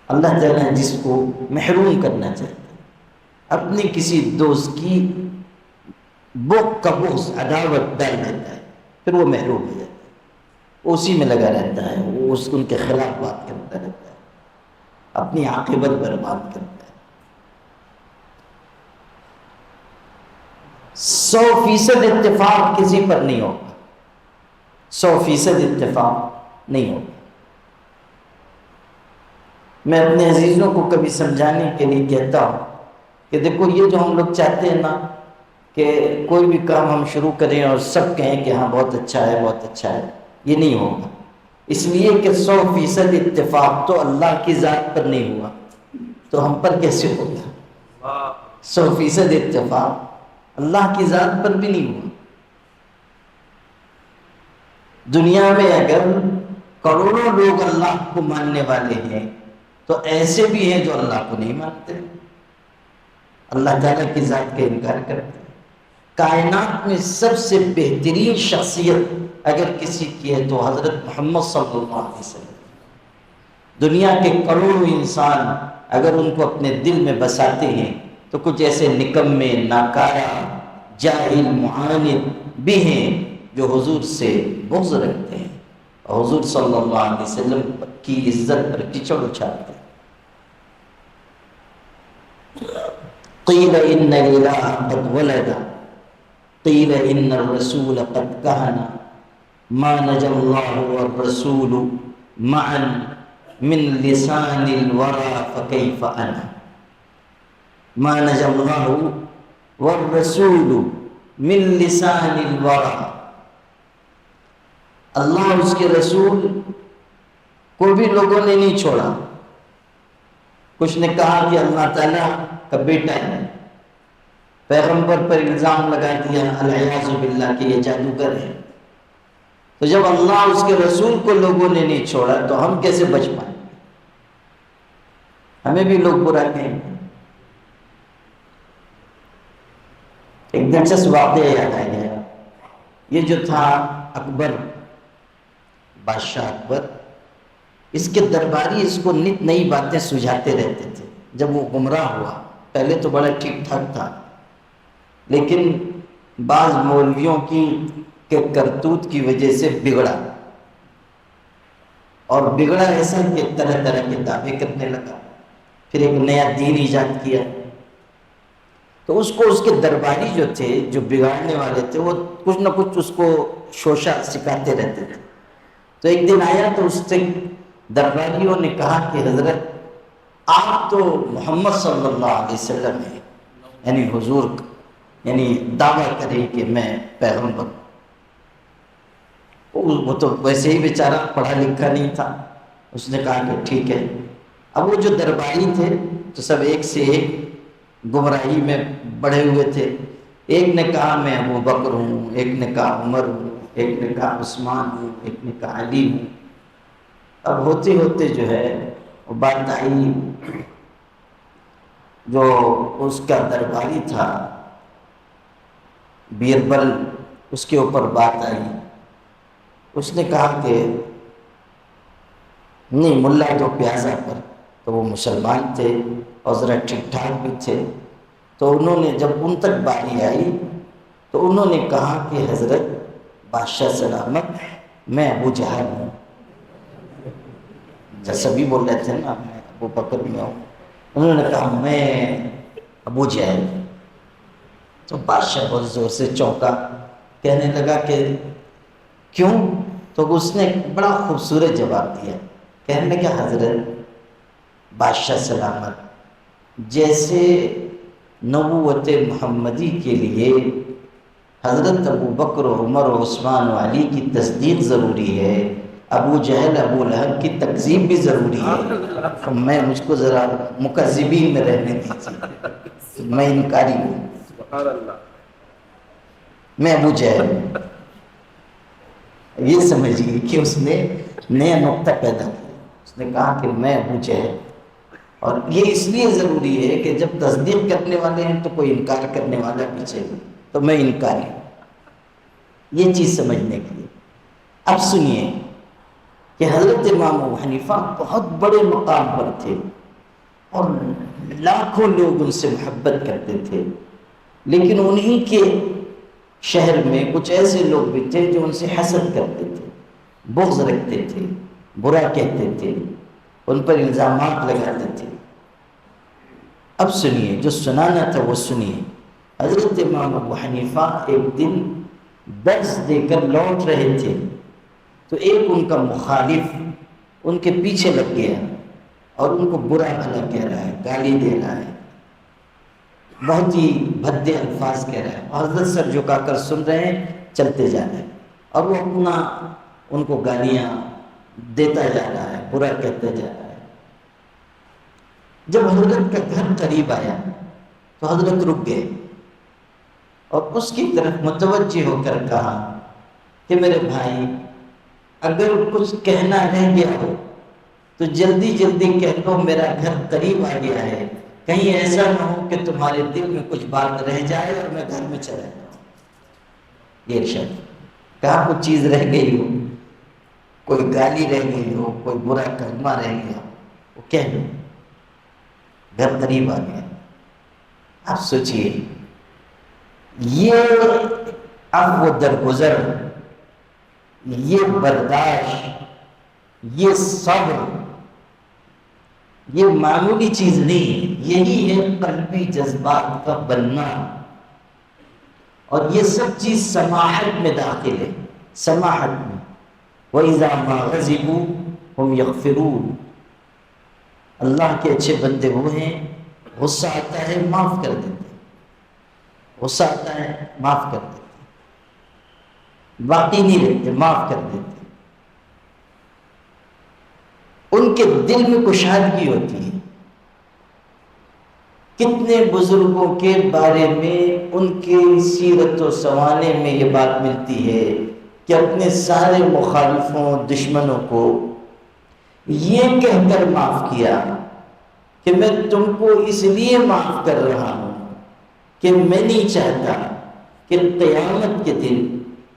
اللہ تعالیٰ جس کو محروم کرنا چاہتا ہے اپنے کسی دوست کی بغض عداوت ڈال دیتا ہے، پھر وہ محروم ہو جاتا ہے، وہ اسی میں لگا رہتا ہے، وہ ان کے خلاف بات کرتا رہتا ہے، اپنی عاقبت برباد کرتا ہے۔ 100% اتفاق کسی پر نہیں ہوگا، 100% اتفاق نہیں ہوگا۔ میں اپنے عزیزوں کو کبھی سمجھانے کے لیے کہتا ہوں کہ دیکھو یہ جو ہم لوگ چاہتے ہیں نا کہ کوئی بھی کام ہم شروع کریں اور سب کہیں کہ ہاں بہت اچھا ہے بہت اچھا ہے، یہ نہیں ہوگا، اس لیے کہ 100% اتفاق تو اللہ کی ذات پر نہیں ہوا تو ہم پر کیسے ہوگا؟ 100% اتفاق اللہ کی ذات پر بھی نہیں ہوا۔ دنیا میں اگر کروڑوں لوگ اللہ کو ماننے والے ہیں تو ایسے بھی ہیں جو اللہ کو نہیں مانتے، اللہ تعالیٰ کی ذات کا انکار کرتے ہیں۔ کائنات میں سب سے بہترین شخصیت اگر کسی کی ہے تو حضرت محمد صلی اللہ علیہ وسلم۔ دنیا کے کروڑوں انسان اگر ان کو اپنے دل میں بساتے ہیں تو کچھ ایسے نکمے، ناکارہ، جاہل، معاند بھی ہیں جو حضور سے بغض رکھتے ہیں اور حضور صلی اللہ علیہ وسلم کی عزت پر کیچڑ اچھالتے ہیں۔ قیل ان الالہ قد ولد قیل ان الرسول قد کہنا ما نجا اللہ والرسول معا من لسان الورى فکیف انا۔ ما نجا اللہ والرسول من لسان الورى، اللہ اور اس کے رسول کو بھی لوگوں نے نہیں چھوڑا۔ کچھ نے کہا کہ اللہ تعالیٰ کا بیٹا ہے، پیغمبر پر الزام لگا دیا العیاذ باللہ کہ یہ جادوگر ہے۔ تو جب اللہ اور اس کے رسول کو لوگوں نے نہیں چھوڑا تو ہم کیسے بچ پائیں؟ ہمیں بھی لوگ برا کہیں گے۔ ایک دلچسپ واقعہ یاد آ گیا، یہ جو تھا اکبر، بادشاہ اکبر، اس کے درباری اس کو نت نئی باتیں سجھاتے رہتے تھے۔ جب وہ گمراہ ہوا، پہلے تو بڑا ٹھیک ٹھاک تھا، لیکن بعض مولویوں کی کرتوت کی وجہ سے بگڑا، اور بگڑا ایسا کہ طرح طرح کے دعوے کرنے لگا، پھر ایک نیا دین ایجاد کیا۔ تو اس کو اس کے درباری جو تھے، جو بگاڑنے والے تھے، وہ کچھ نہ کچھ اس کو شوشہ سکھاتے رہتے تھے۔ تو ایک دن آیا تو اس سے درباریوں نے کہا کہ حضرت آپ تو محمد صلی اللہ علیہ وسلم ہیں، یعنی حضور، یعنی دعویٰ کریں کہ میں پیغمبر ہوں۔ وہ تو ویسے ہی بیچارہ پڑھا لکھا نہیں تھا، اس نے کہا کہ ٹھیک ہے۔ اب وہ جو درباری تھے تو سب ایک سے ایک گمراہی میں بڑھے ہوئے تھے۔ ایک نے کہا میں ابو بکر ہوں، ایک نے کہا عمر ہوں، ایک نے کہا عثمان ہوں، ایک نے کہا علی ہوں۔ اب ہوتے ہوتے جو ہے وہ بات آئی، جو اس کا درباری تھا بیربل، اس کے اوپر بات آئی۔ اس نے کہا کہ نہیں، ملا تو پیازا پر، تو وہ مسلمان تھے اور ذرا ٹھیک ٹھاک بھی تھے، تو انہوں نے جب ان تک باری آئی تو انہوں نے کہا کہ حضرت بادشاہ سلامت، میں ابو جہل ہوں۔ جیسا بھی بول رہے تھے نا، میں ابو بکر میں ہوں. انہوں نے کہا میں ابو جہل. تو بادشاہ بہت زور سے چونکا، کہنے لگا کہ کیوں؟ تو اس نے ایک بڑا خوبصورت جواب دیا. کہنے لگا حضرت بادشاہ سلامت، جیسے نبوت محمدی کے لیے حضرت ابو بکر و عمر و عثمان و علی کی تصدیق ضروری ہے، ابو جہل ابو لہب کی تکذیب بھی ضروری ہے. تو میں مجھ کو ذرا مکذبین میں رہنے دیجیے، میں انکاری ہوں، میں ابو جہل ہوں. یہ سمجھیے کہ اس نے نیا نقطہ پیدا کیا. اس نے کہا کہ میں ابو جہل. اور یہ اس لیے ضروری ہے کہ جب تصدیق کرنے والے ہیں تو کوئی انکار کرنے والا پیچھے نہیں، تو میں انکاری ہوں. یہ چیز سمجھنے کے لیے اب سنیے کہ حضرت امام ابو حنیفہ بہت بڑے مقام پر تھے اور لاکھوں لوگ ان سے محبت کرتے تھے، لیکن انہی کے شہر میں کچھ ایسے لوگ بھی تھے جو ان سے حسد کرتے تھے، بغض رکھتے تھے، برا کہتے تھے، ان پر الزامات لگاتے تھے. اب سنیے، جو سنانا تھا وہ سنیے. حضرت امام ابو حنیفہ ایک دن درس دے کر لوٹ رہے تھے تو ایک ان کا مخالف ان کے پیچھے لگ گیا اور ان کو برا بھلا کہہ رہا ہے، گالی دے رہا ہے، بہت ہی بھدے الفاظ کہہ رہا ہے. حضرت سر جھکا کر سن رہے ہیں، چلتے جا رہے ہیں، اور وہ اپنا ان کو گالیاں دیتا جا رہا ہے، برا کہتا جا رہا ہے. جب حضرت کا گھر قریب آیا تو حضرت رک گئے اور اس کی طرف متوجہ ہو کر کہا کہ میرے بھائی، اگر کچھ کہنا رہ گیا ہو تو جلدی جلدی کہہ دو، میرا گھر قریب آ گیا ہے، کہیں ایسا نہ ہو کہ تمہارے دل میں کچھ بات رہ جائے اور میں گھر میں چلا جاؤں. یہ ارشاد کہا کچھ چیز رہ گئی ہو، کوئی گالی رہ گئی ہو، کوئی برا کلمہ رہ گیا ہو، وہ کہہ دو، گھر قریب آ گیا. آپ سوچئے، یہ عفو درگزر، یہ برداشت، یہ صبر، یہ معمولی چیز نہیں، یہی ہے قلبی جذبات کا بننا. اور یہ سب چیز سماحت میں داخل ہے، سماحت میں. وَإِذَا مَا غَضِبُوا هُمْ يَغْفِرُونَ. اللہ کے اچھے بندے وہ ہیں، غصہ آتا ہے معاف کر دیتے، غصہ آتا ہے معاف کر دیتے، باقی نہیں رہتے، معاف کر دیتے. ان کے دل میں کشادگی ہوتی ہے. کتنے بزرگوں کے بارے میں ان کے سیرت و سوانے میں یہ بات ملتی ہے کہ اپنے سارے مخالفوں، دشمنوں کو یہ کہہ کر معاف کیا کہ میں تم کو اس لیے معاف کر رہا ہوں کہ میں نہیں چاہتا کہ قیامت کے دن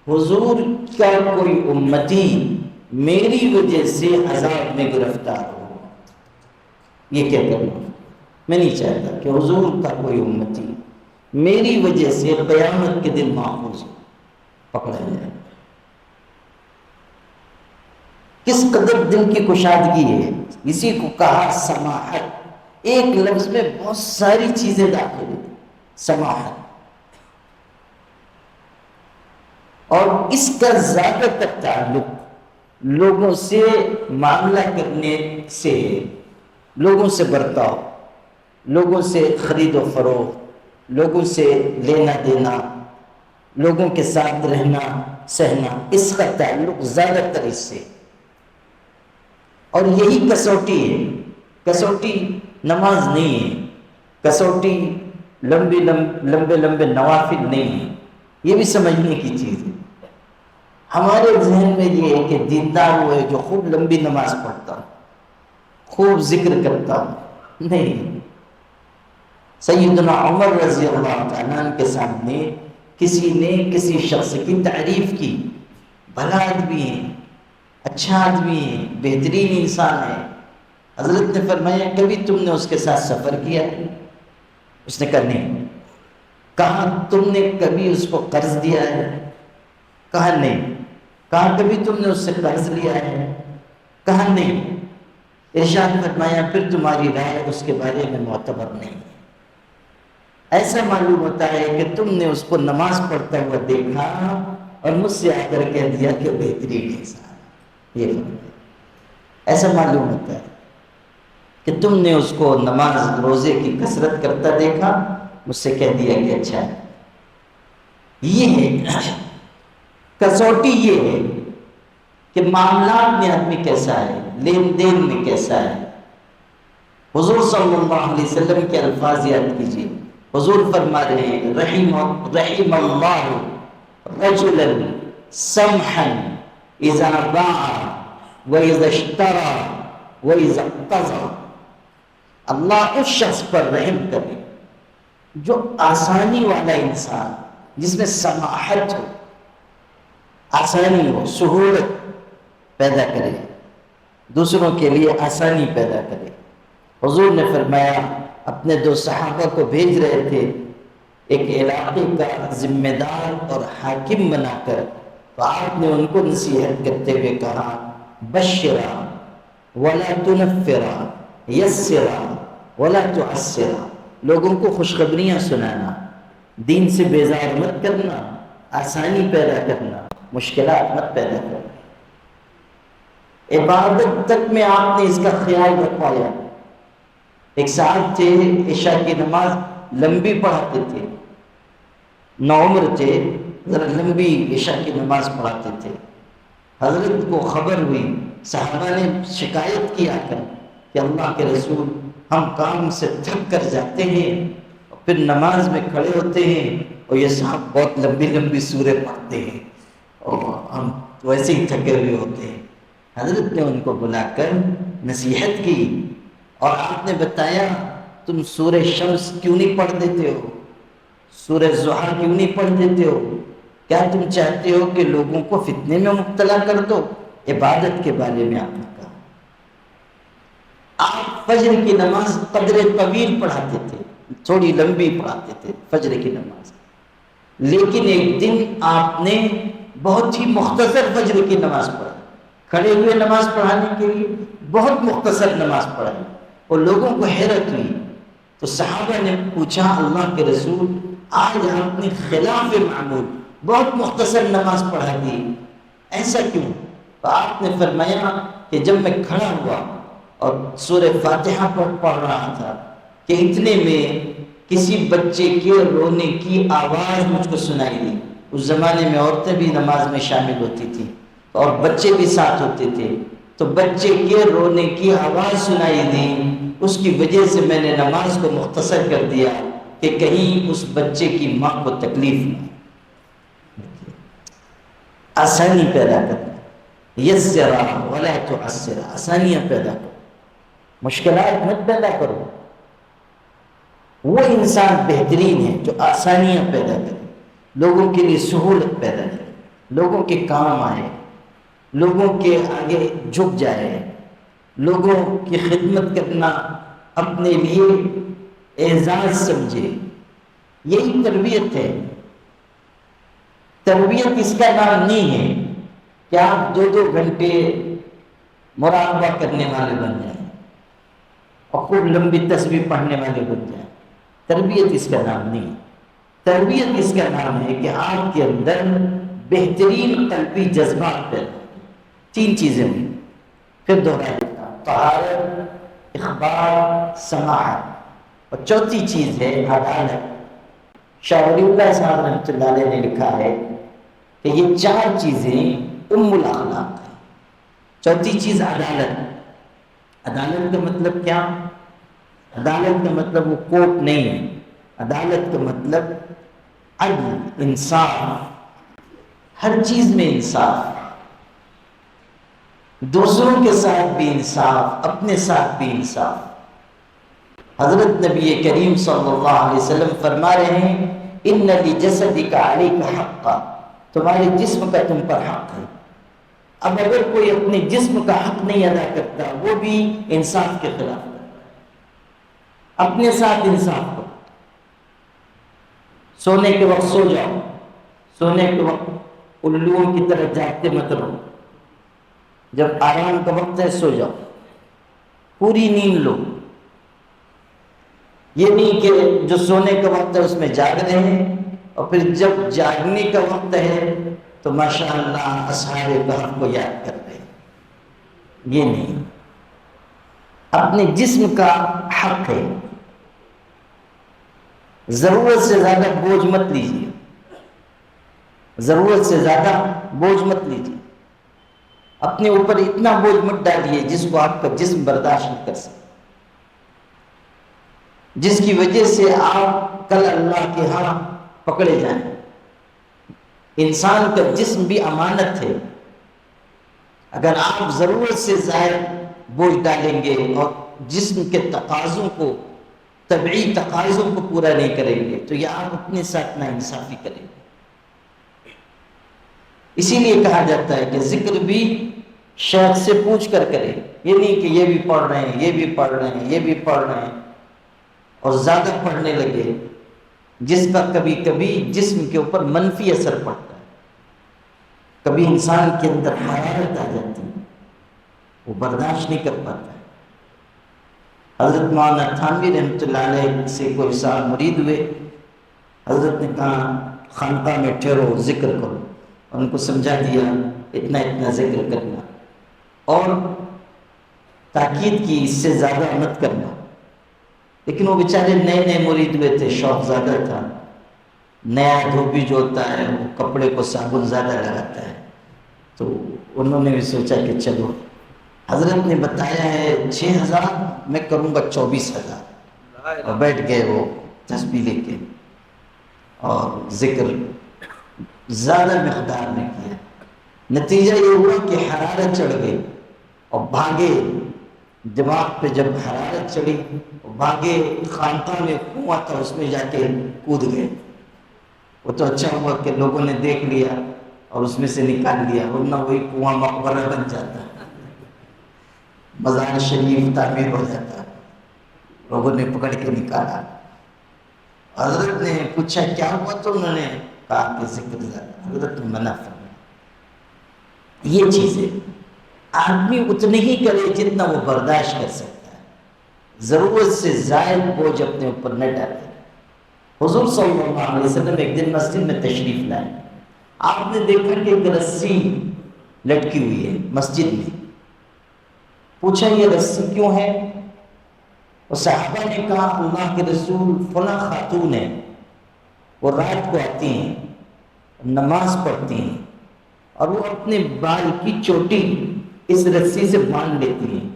حضور کا کوئی امتی میری وجہ سے عذاب میں گرفتار ہو. یہ کہہ کر میں نہیں چاہتا کہ حضور کا کوئی امتی میری وجہ سے قیامت کے دن محفوظ پکڑا جائے. کس قدر دل کی کشادگی ہے. اسی کو کہا سماحت. ایک لفظ میں بہت ساری چیزیں داخل ہیں. سماحت. اور اس کا زیادہ تر تعلق لوگوں سے معاملہ کرنے سے ہے. لوگوں سے برتاؤ، لوگوں سے خرید و فروخت، لوگوں سے لینا دینا، لوگوں کے ساتھ رہنا سہنا، اس کا تعلق زیادہ تر اس سے. اور یہی کسوٹی ہے. کسوٹی نماز نہیں ہے، کسوٹی لمبے لمبے نوافل نہیں ہے. یہ بھی سمجھنے کی چیز ہے. ہمارے ذہن میں یہ ہے کہ دیندار وہ ہے جو خوب لمبی نماز پڑھتا، خوب ذکر کرتا. نہیں. سیدنا عمر رضی اللہ عنہ کے سامنے کسی نے کسی شخص کی تعریف کی، بھلا آدمی ہے، اچھا آدمی ہے، بہترین انسان ہے. حضرت نے فرمایا کبھی تم نے اس کے ساتھ سفر کیا ہے؟ اس نے کہا نہیں. کہا تم نے کبھی اس کو قرض دیا ہے؟ کہا نہیں. کہا کبھی تم نے اس سے قرض لیا ہے؟ کہا نہیں. ارشاد فرمایا پھر تمہاری رائے اس کے بارے میں معتبر نہیں ہے۔ ایسا معلوم ہوتا ہے کہ تم نے اس کو نماز پڑھتا ہوا دیکھا اور مجھ سے آ کر کہہ دیا کہ بہترین انسان، یہ فرق ہے۔ ایسا معلوم ہوتا ہے کہ تم نے اس کو نماز روزے کی کثرت کرتا دیکھا، مجھ سے کہہ دیا کہ اچھا ہے۔ یہ ہے کسوٹی، یہ ہے کہ معاملات میں آدمی کیسا ہے، لین دین میں کیسا ہے۔ حضور صلی اللہ علیہ وسلم کے الفاظ یاد کیجیے، حضور فرما رہے ہیں رحم اللہ رجلا سمحا اذا باع واذا اشترى واذا اقتضى، اللہ اس شخص پر رحم کرے جو آسانی والا انسان، جس میں سماحت ہو، آسانی ہو، سہولت پیدا کرے، دوسروں کے لیے آسانی پیدا کرے۔ حضور نے فرمایا اپنے دو صحابہ کو بھیج رہے تھے ایک علاقے کا ذمہ دار اور حاکم بنا کر، تو آپ نے ان کو نصیحت کرتے ہوئے کہا بشرا ولا تنفرا یسرا ولا تعسرا، لوگوں کو خوشخبریاں سنانا، دین سے بیزار مت کرنا، آسانی پیدا کرنا، مشکلات مت پیدا کرنا۔ عبادت تک میں آپ نے اس کا خیال رکھوایا۔ ایک صاحب تھے عشاء کی نماز لمبی پڑھاتے تھے، نوعمر تھے، ذرا لمبی عشاء کی نماز پڑھاتے تھے۔ حضرت کو خبر ہوئی، صحابہ نے شکایت کی آ کر کہ اللہ کے رسول ہم کام سے تھک کر جاتے ہیں اور پھر نماز میں کھڑے ہوتے ہیں اور یہ صاحب بہت لمبی لمبی سوریں پڑھتے ہیں اور ہم ویسے ہی تھکے ہوئے ہوتے ہیں۔ حضرت نے ان کو بلا کر نصیحت کی اور آپ نے بتایا تم سورہ شمس کیوں نہیں پڑھ دیتے ہو، سورہ ضحیٰ کیوں نہیں پڑھ دیتے ہو؟ کیا تم چاہتے ہو کہ لوگوں کو فتنے میں مبتلا کر دو؟ عبادت کے بارے میں آپ نے کہا۔ آپ فجر کی نماز قدر طویل پڑھاتے تھے، تھوڑی لمبی پڑھاتے تھے فجر کی نماز، لیکن ایک دن آپ نے بہت ہی مختصر فجر کی نماز پڑھا، کھڑے ہوئے نماز پڑھانے کے لیے بہت مختصر نماز پڑھائی اور لوگوں کو حیرت ہوئی۔ تو صحابہ نے پوچھا اللہ کے رسول آج آپ نے خلاف معمول بہت مختصر نماز پڑھا دی، ایسا کیوں؟ تو آپ نے فرمایا کہ جب میں کھڑا ہوا اور سورہ فاتحہ پڑھ رہا تھا کہ اتنے میں کسی بچے کے رونے کی آواز مجھ کو سنائی دی۔ اس زمانے میں عورتیں بھی نماز میں شامل ہوتی تھیں اور بچے بھی ساتھ ہوتے تھے، تو بچے کے رونے کی آواز سنائی دی، اس کی وجہ سے میں نے نماز کو مختصر کر دیا کہ کہیں اس بچے کی ماں کو تکلیف نہ۔ آسانی پیدا کرنا، یسرا ولا تعسرا، آسانیاں پیدا کرو، مشکلات مت پیدا کرو۔ وہ انسان بہترین ہے جو آسانیاں پیدا کرے، لوگوں کے لیے سہولت پیدا کرے، لوگوں کے کام آئے، لوگوں کے آگے جھک جائے، لوگوں کی خدمت کرنا اپنے لیے اعزاز سمجھے۔ یہی تربیت ہے۔ تربیت اس کا نام نہیں ہے کہ آپ 2 گھنٹے مراقبہ کرنے والے بن جائیں اور خوب لمبی تسبیح پڑھنے والے بن جائیں۔ تربیت اس کا نام نہیں ہے۔ تربیت اس کا نام ہے کہ آپ کے اندر بہترین قلبی جذبات پیدا ہوں۔ 3 چیزیں ہوئی، پھر دوہرا دیتا ہوں، طہارت، اخبار، سماحت، اور چوتھی چیز ہے عدالت۔ شاہ ولی اللہ صاحب رحمۃ اللہ علیہ نے لکھا ہے کہ یہ 4 چیزیں ام الاخلاق ہیں۔ چوتھی چیز عدالت۔ عدالت کا مطلب کیا؟ عدالت کا مطلب وہ کوٹ نہیں ہے، عدالت کا مطلب عدل، انصاف، ہر چیز میں انصاف، دوسروں کے ساتھ بھی انصاف، اپنے ساتھ بھی انصاف۔ حضرت نبی کریم صلی اللہ علیہ وسلم فرما رہے ہیں ان لجسدک علیک حقا، تمہارے جسم کا تم پر حق ہے۔ اب اگر کوئی اپنے جسم کا حق نہیں ادا کرتا وہ بھی انصاف کے خلاف کرتا ہے۔ اپنے ساتھ انصاف کرو، سونے کے وقت سو جاؤ، سونے کے وقت الوؤں کی طرح جاگتے مت رہو، جب آرام کا وقت ہے سو جاؤ، پوری نیند لو، یہ نہیں کہ جو سونے کا وقت ہے اس میں جاگ رہے ہیں اور پھر جب جاگنے کا وقت ہے تو ماشاءاللہ اصحاب کہف کو یاد کر رہے ہیں، یہ نہیں۔ اپنے جسم کا حق ہے، ضرورت سے زیادہ بوجھ مت لیجیے، ضرورت سے زیادہ بوجھ مت لیجیے، اپنے اوپر اتنا بوجھ مت ڈالیے جس کو آپ کا جسم برداشت نہیں کر سکتا، جس کی وجہ سے آپ کل اللہ کے ہاں پکڑے جائیں۔ انسان کا جسم بھی امانت ہے، اگر آپ ضرورت سے زائد بوجھ ڈالیں گے اور جسم کے تقاضوں کو، طبعی تقاضوں کو پورا نہیں کریں گے تو یہ آپ اپنے ساتھ ناانصافی کریں گے۔ اسی لیے کہا جاتا ہے کہ ذکر بھی شیخ سے پوچھ کر کرے، یہ نہیں کہ یہ بھی پڑھ رہے ہیں، یہ بھی پڑھ رہے ہیں، یہ بھی پڑھ رہے ہیں اور زیادہ پڑھنے لگے، جس کا کبھی کبھی جسم کے اوپر منفی اثر پڑتا ہے، کبھی انسان کے اندر حرارت آ جاتی ہے، وہ برداشت نہیں کر پاتا ہے۔ حضرت مولانا تھانوی رحمۃ اللہ علیہ سے کوئی صاحب مرید ہوئے، حضرت نے کہا خانقاہ میں ٹھہرو ذکر کرو، ان کو سمجھا دیا اتنا اتنا ذکر کرنا اور تاکید کی اس سے زیادہ مت کرنا، لیکن وہ بیچارے نئے نئے مرید ہوئے تھے، شوق زیادہ تھا، نیا دھوبی جو ہوتا ہے وہ کپڑے کو صابن زیادہ لگاتا ہے، تو انہوں نے بھی سوچا کہ چلو حضرت نے بتایا ہے 6,000 میں کروں گا 24,000، اور بیٹھ گئے وہ تسبیح لے کے اور ذکر زیادہ مقدار میں کیا، نتیجہ یہ ہوا کہ حرارت چڑھ گئی اور بھاگے، دماغ پہ جب حرارت چڑھی بھاگے، خانقاہ میں کنواں تھا اس میں جا کے کود گئے۔ وہ تو اچھا ہوا کہ لوگوں نے دیکھ لیا اور اس میں سے نکال لیا، ورنہ وہی کنواں مقبرہ بن جاتا، مزار شریف تعمیر ہو جاتا، لوگوں نے پکڑ کے نکالا۔ حضرت نے پوچھا کیا ہوا تو انہوں نے کہا کہ ذکر زیادہ، حضرت نے منع فرمایا۔ یہ چیزیں آدمی اتنی ہی کرے جتنا وہ برداشت کر سکتا ہے، ضرورت سے زائد بوجھ اپنے اوپر نہ ڈالے۔ حضور صلی اللہ علیہ وسلم ایک دن مسجد میں تشریف لائے، آپ نے دیکھا کہ ایک رسی لٹکی ہوئی ہے مسجد میں، پوچھا یہ رسی کیوں ہے؟ اور صحابہ نے کہا اللہ کے رسول فلاں خاتون ہے، وہ رات کو آتی ہیں، نماز پڑھتی ہیں اور وہ اپنے بال کی چوٹی اس رسی سے باندھ لیتی ہیں،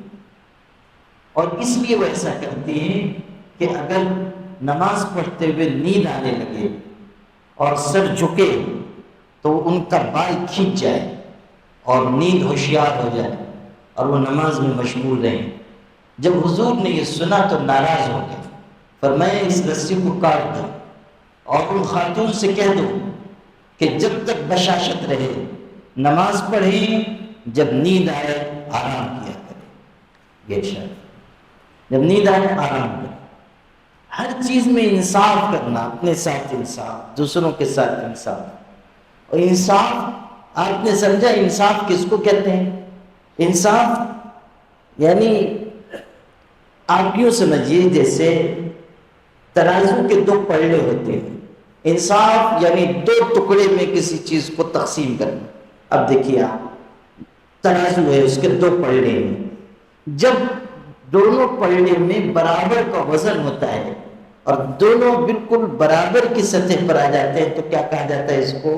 اور اس لیے وہ ایسا کرتی ہیں کہ اگر نماز پڑھتے ہوئے نیند آنے لگے اور سر جھکے تو ان کا بال کھینچ جائے اور نیند ہوشیار ہو جائے اور وہ نماز میں مشغول رہیں۔ جب حضور نے یہ سنا تو ناراض ہو گئے، فرمایا اس رسی کو کاٹ دو اور ان خاتون سے کہہ دو کہ جب تک بشاشت رہے نماز پڑھیں، جب نیند آئے آرام کیا کرے۔ یہ شرط، جب نیند آئے آرام کرے۔ ہر چیز میں انصاف کرنا، اپنے ساتھ انصاف، دوسروں کے ساتھ انصاف۔ اور انصاف آپ نے سمجھا انصاف کس کو کہتے ہیں؟ انصاف یعنی آپ یوں سمجھیے جیسے ترازو کے دو پلڑے ہوتے ہیں، انصاف یعنی دو ٹکڑے میں کسی چیز کو تقسیم کرنا۔ اب دیکھیے آپ، ترازو ہے، اس کے دو پلڑے ہیں، جب دونوں پلڑے میں برابر کا وزن ہوتا ہے اور دونوں بالکل برابر کی سطح پر آ جاتے ہیں تو کیا کہا جاتا ہے اس کو؟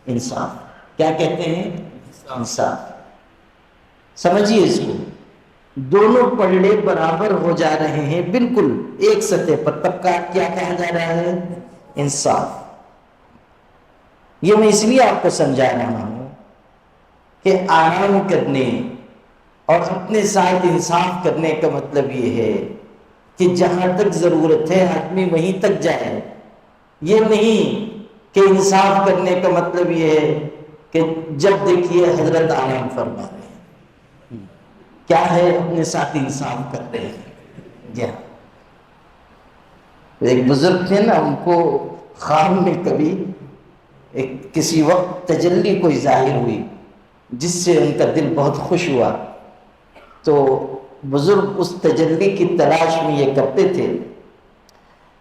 انصاف۔ کیا کہتے ہیں؟ انصاف۔ سمجھیے اس کو، دونوں پلڑے برابر ہو جا رہے ہیں بالکل ایک سطح پر، تب کیا کہا جا رہا ہے؟ انصاف۔ یہ میں اس لیے آپ کو سمجھا رہا ہوں کہ آرام کرنے اور اپنے ساتھ انصاف کرنے کا مطلب یہ ہے کہ جہاں تک ضرورت ہے آدمی وہیں تک جائے۔ یہ نہیں کہ انصاف کرنے کا مطلب یہ ہے کہ جب دیکھیے حضرت آرام فرما رہے ہیں، کیا ہے اپنے ساتھ انصاف کر رہے ہیں۔ جی ہاں، ایک بزرگ تھے نا، ان کو خواب میں کبھی کسی وقت تجلی کوئی ظاہر ہوئی جس سے ان کا دل بہت خوش ہوا، تو بزرگ اس تجلی کی تلاش میں یہ کرتے تھے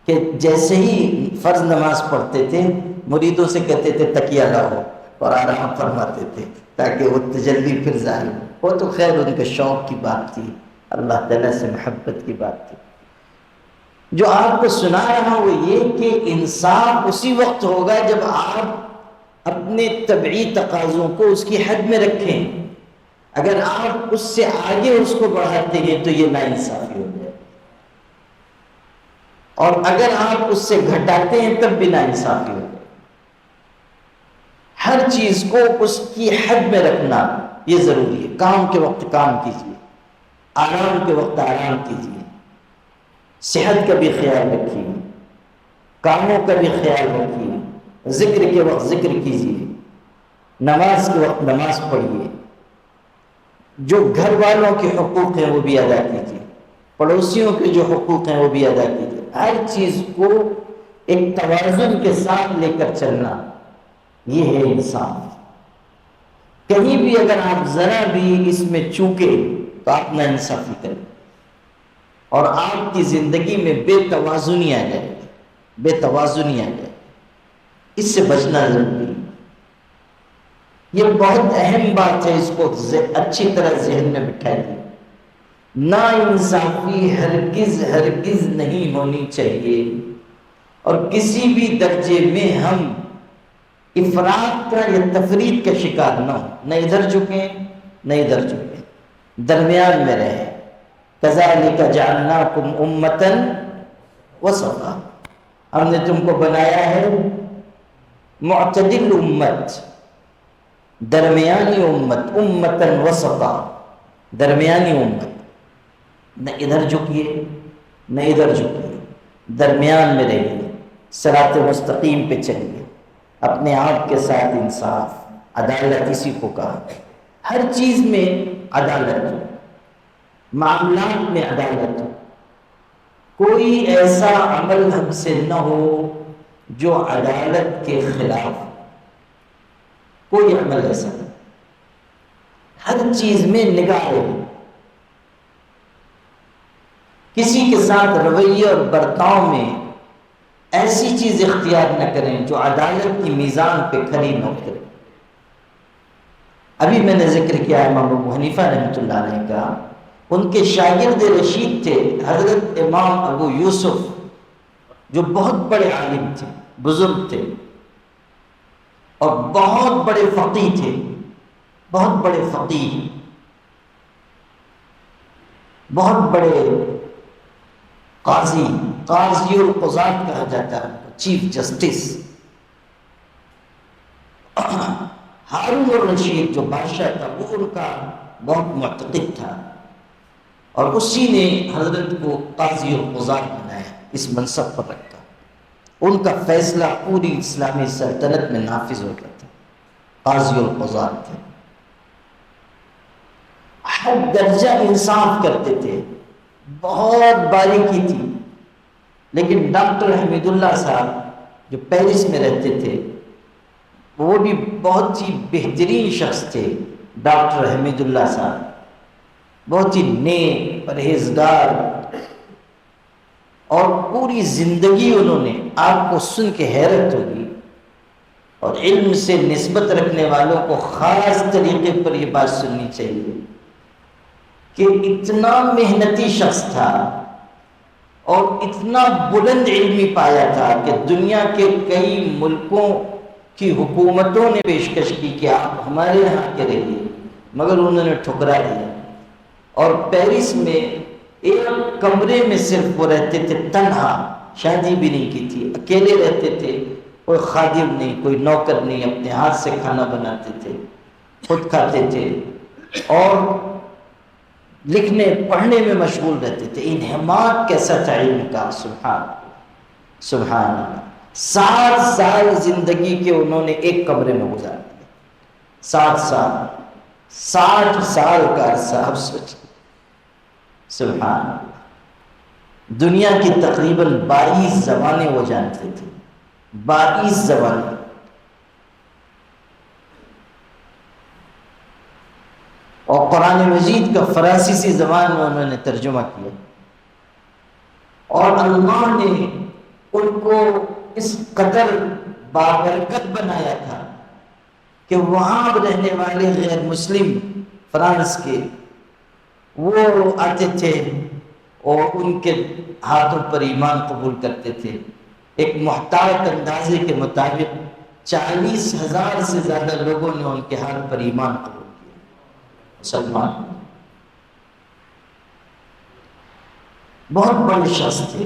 کہ جیسے ہی فرض نماز پڑھتے تھے مریدوں سے کہتے تھے تکیہ لاؤ اور آرام فرماتے تھے تاکہ وہ تجلی پھر ظاہر ہو۔ وہ تو خیر ان کے شوق کی بات تھی، اللہ تعالیٰ سے محبت کی بات تھی۔ جو آپ کو سنا رہا ہوں وہ یہ کہ انصاف اسی وقت ہوگا جب آپ اپنے طبعی تقاضوں کو اس کی حد میں رکھیں۔ اگر آپ اس سے آگے اس کو بڑھاتے ہیں تو یہ ناانصافی ہو جائے، اور اگر آپ اس سے گھٹاتے ہیں تب بھی ناانصافی ہو جائے۔ ہر چیز کو اس کی حد میں رکھنا یہ ضروری ہے۔ کام کے وقت کام کیجیے، آرام کے وقت آرام کیجیے، صحت کا بھی خیال رکھیے، کاموں کا بھی خیال رکھیے، ذکر کے وقت ذکر کیجیے، نماز کے وقت نماز پڑھیے، جو گھر والوں کے حقوق ہیں وہ بھی ادا کیجیے، پڑوسیوں کے جو حقوق ہیں وہ بھی ادا کیجیے۔ ہر چیز کو ایک توازن کے ساتھ لے کر چلنا، یہ ہے انصاف۔ کہیں بھی اگر آپ ذرا بھی اس میں چوکے تو آپ ناانصافی کریں اور آپ کی زندگی میں بے توازنی آ جائے، بے توازنی آ جائے۔ اس سے بچنا ضروری ہے۔ یہ بہت اہم بات ہے، اس کو اچھی طرح ذہن میں بٹھائیے۔ ناانصافی ہرگز ہرگز نہیں ہونی چاہیے، اور کسی بھی درجے میں ہم افراط کا یا تفریط کا شکار نہ ہو، نہ ادھر جھکیں نہ ادھر جھکیں، درمیان میں رہیں۔ کذالک جعلناکم امۃ وسطا، ہم نے تم کو بنایا ہے معتدل امت، درمیانی امت، امۃ وسطا، درمیانی امت۔ نہ ادھر جھکیے نہ ادھر جھکیے، درمیان میں رہیے، صراط مستقیم پہ چلیے، اپنے آپ کے ساتھ انصاف، عدالت اسی کو کہا۔ ہر چیز میں عدالت ہو، معاملات میں عدالت ہو، کوئی ایسا عمل ہم سے نہ ہو جو عدالت کے خلاف ہو، کوئی عمل ایسا نہیں، ہر چیز میں نگاہ رہے، کسی کے ساتھ رویے اور برتاؤ میں ایسی چیز اختیار نہ کریں جو عدالت کی میزان پہ کھری نہ اترے۔ ابھی میں نے ذکر کیا امام ابو حنیفہ رحمۃ اللہ علیہ کا، ان کے شاگرد رشید تھے حضرت امام ابو یوسف، جو بہت بڑے عالم تھے، بزرگ تھے، اور بہت بڑے فقیہ تھے، بہت بڑے فقیہ، بہت بڑے قاضی، قاضی القضات کہا جاتا ہے، چیف جسٹس۔ ہارون الرشید جو بادشاہ تھا وہ ان کا بہت معتقد تھا، اور اسی نے حضرت کو قاضی القضات بنایا، اس منصب پر رکھا۔ ان کا فیصلہ پوری اسلامی سلطنت میں نافذ ہوتا تھا، قاضی القضات تھے، ہر درجہ انصاف کرتے تھے، بہت باریکی تھی۔ لیکن ڈاکٹر حمید اللہ صاحب جو پیرس میں رہتے تھے، وہ بھی بہت ہی بہترین شخص تھے۔ ڈاکٹر حمید اللہ صاحب بہت ہی نیک، پرہیزگار، اور پوری زندگی انہوں نے، آپ کو سن کے حیرت ہوگی، اور علم سے نسبت رکھنے والوں کو خاص طریقے پر یہ بات سننی چاہیے کہ اتنا محنتی شخص تھا اور اتنا بلند علمی پایا تھا کہ دنیا کے کئی ملکوں کی حکومتوں نے پیشکش کی کہ آپ ہمارے یہاں کے رہیے، مگر انہوں نے ٹھکرا دیا، اور پیرس میں ایک کمرے میں صرف وہ رہتے تھے، تنہا، شادی بھی نہیں کی تھی، اکیلے رہتے تھے، کوئی خادم نہیں، کوئی نوکر نہیں، اپنے ہاتھ سے کھانا بناتے تھے، خود کھاتے تھے، اور لکھنے پڑھنے میں مشغول رہتے تھے۔ انہماک کیسا تھا علم کا، سبحان سبحان اللہ۔ 60 سال زندگی کے انہوں نے ایک کمرے میں گزار دیا، 60 سال، 60 سال کا عرصہ، اب سوچیں، سبحان اللہ۔ دنیا کی تقریباً 22 زبانیں وہ جانتے تھے، 22 زبانیں۔ اور قرآن مجید کا فرانسیسی زبان میں انہوں نے ترجمہ کیا، اور اللہ نے ان کو اس قدر بابرکت بنایا تھا کہ وہاں رہنے والے غیر مسلم فرانس کے وہ آتے تھے اور ان کے ہاتھوں پر ایمان قبول کرتے تھے۔ ایک محتاط اندازے کے مطابق 40,000 سے زیادہ لوگوں نے ان کے ہاتھ پر ایمان قبول کیا، مسلمان۔ بہت بڑے شخص تھے،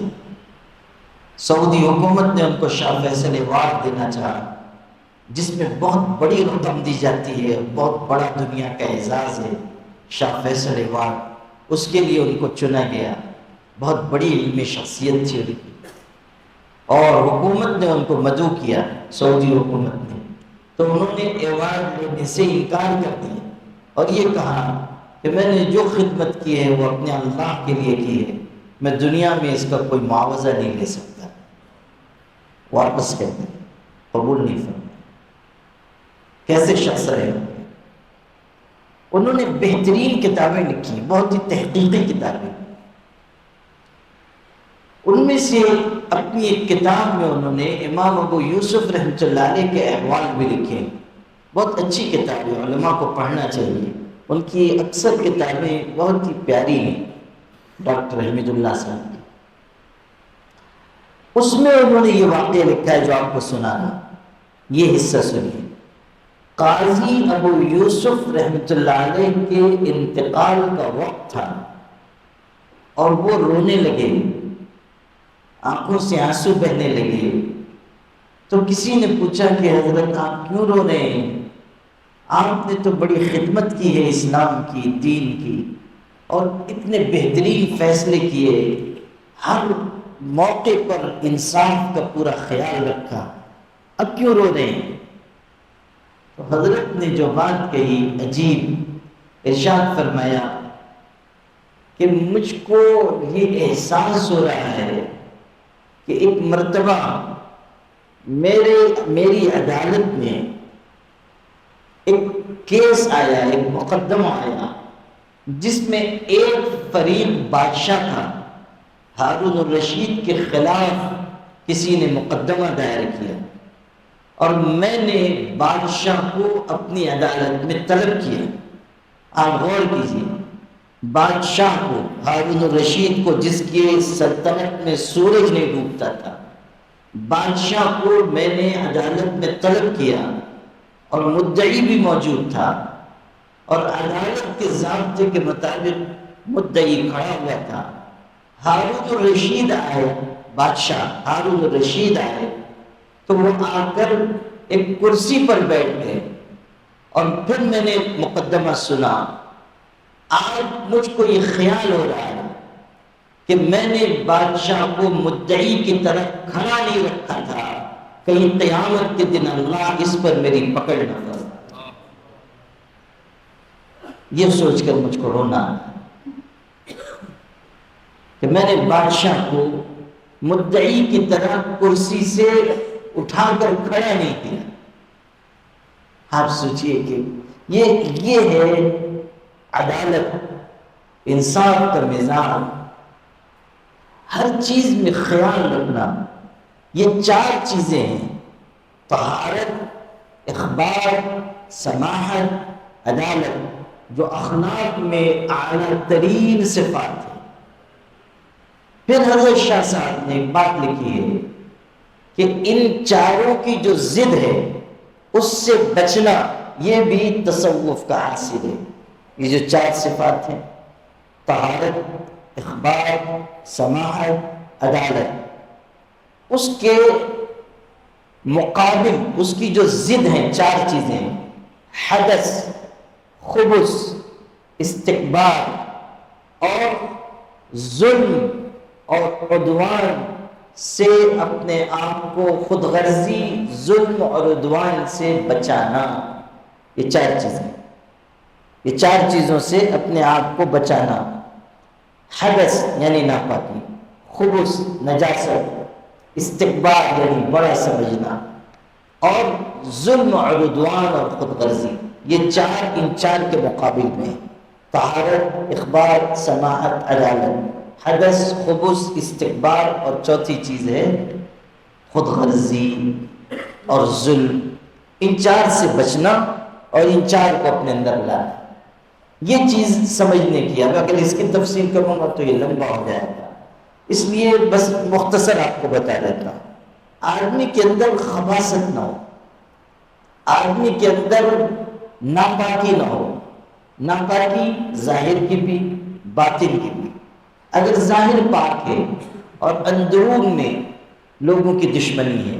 سعودی حکومت نے ان کو شاہ فیصل ایوارڈ دینا چاہا، جس میں بہت بڑی رقم دی جاتی ہے، بہت بڑا دنیا کا اعزاز ہے شاہ فیصل ایوارڈ، اس کے لیے ان کو چنا گیا۔ بہت بڑی علمی شخصیت تھی ان کی، اور حکومت نے ان کو مدعو کیا، سعودی حکومت نے، تو انہوں نے ایوارڈ لینے سے انکار کر دیا اور یہ کہا کہ میں نے جو خدمت کی ہے وہ اپنے اللہ کے لیے کی ہے، میں دنیا میں اس کا کوئی معاوضہ نہیں لے سکتا۔ واپس کر دیں، قبول نہیں فرمایا۔ کیسے شخص رہے ہوں گے؟ انہوں نے بہترین کتابیں لکھی، بہت ہی تحقیقی کتابیں۔ ان میں سے اپنی ایک کتاب میں انہوں نے امام ابو یوسف رحمۃ اللہ علیہ کے احوال بھی لکھے، بہت اچھی کتابیں، علماء کو پڑھنا چاہیے۔ ان کی اکثر کتابیں بہت ہی پیاری ہیں، ڈاکٹر حمید اللہ صاحب کی۔ اس میں انہوں نے یہ واقعہ لکھا ہے جو آپ کو سنانا، یہ حصہ سنیے۔ قاضی ابو یوسف رحمۃ اللہ علیہ کے انتقال کا وقت تھا اور وہ رونے لگے، آنکھوں سے آنسو بہنے لگے۔ تو کسی نے پوچھا کہ حضرت آپ کیوں رو رہے ہیں؟ آپ نے تو بڑی خدمت کی ہے اسلام کی، دین کی، اور اتنے بہترین فیصلے کیے، ہر موقع پر انصاف کا پورا خیال رکھا، اب کیوں رو رہے ہیں؟ تو حضرت نے جو بات کہی عجیب، ارشاد فرمایا کہ مجھ کو یہ احساس ہو رہا ہے کہ ایک مرتبہ میری عدالت میں ایک کیس آیا، ایک مقدمہ آیا، جس میں ایک فریق بادشاہ تھا، ہارون الرشید کے خلاف کسی نے مقدمہ دائر کیا، اور میں نے بادشاہ کو اپنی عدالت میں طلب کیا۔ آپ غور کیجیے، بادشاہ کو، ہارون الرشید کو، جس کی سلطنت میں سورج نہیں ڈوبتا تھا، بادشاہ کو میں نے عدالت میں طلب کیا، اور مدعی بھی موجود تھا، اور عدالت کے ضابطے کے مطابق مدعی کھڑا ہوا تھا۔ ہارون الرشید آئے، بادشاہ ہارون الرشید آئے تو وہ آ کر ایک کرسی پر بیٹھ گئے، اور پھر میں نے مقدمہ سنا۔ آج مجھ کو یہ خیال ہو رہا ہے کہ میں نے بادشاہ کو مدعی کی طرح کھڑا نہیں رکھا تھا، کہیں قیامت کے دن اللہ اس پر میری پکڑ نہ کرے۔ یہ سوچ کر مجھ کو رونا کہ میں نے بادشاہ کو مدعی کی طرح کرسی سے اٹھا کر کھڑا نہیں کیا۔ آپ سوچئے کہ یہ ہے عدالت، انصاف کا مزاج، ہر چیز میں خیال رکھنا۔ یہ 4 چیزیں ہیں: طہارت، اخبار، سماحت، عدالت، جو اخلاق میں اعلیٰ ترین صفات ہیں۔ پھر حضرت شاہ صاحب نے ایک بات لکھی ہے کہ ان 4 کی جو ضد ہے اس سے بچنا یہ بھی تصوف کا حاصل ہے۔ یہ جو 4 صفات ہیں، طہارت، اخبار، سماحت، عدالت، اس کے مقابل اس کی جو ضد ہیں 4 چیزیں: حدث، خبث، استکبار اور ظلم اور عدوان سے اپنے آپ کو، خود غرضی، ظلم اور عدوان سے بچانا۔ یہ 4 چیزیں، یہ 4 چیزوں سے اپنے آپ کو بچانا۔ حدث یعنی ناپاکی، خبث نجاست، استکبار یعنی بڑا سمجھنا، اور ظلم اور عدوان اور خود غرضی، یہ 4 ان 4 کے مقابل میں ہیں۔ طہارت، اخبار، سماحت، عدالت، حدث، خبث، استکبار، اور چوتھی چیز ہے خود غرضی اور ظلم۔ ان چار سے بچنا اور ان چار کو اپنے اندر لانا، یہ چیز سمجھنے کی۔ اب اگر اس کی تفصیل کروں گا تو یہ لمبا ہو جائے گا، اس لیے بس مختصر آپ کو بتا دیتا ہوں۔ آدمی کے اندر خباثت نہ ہو، آدمی کے اندر ناپاکی نہ ہو، ناپاکی ظاہر کی بھی باطن کی بھی۔ اگر ظاہر پاک ہے اور اندرون میں لوگوں کی دشمنی ہے،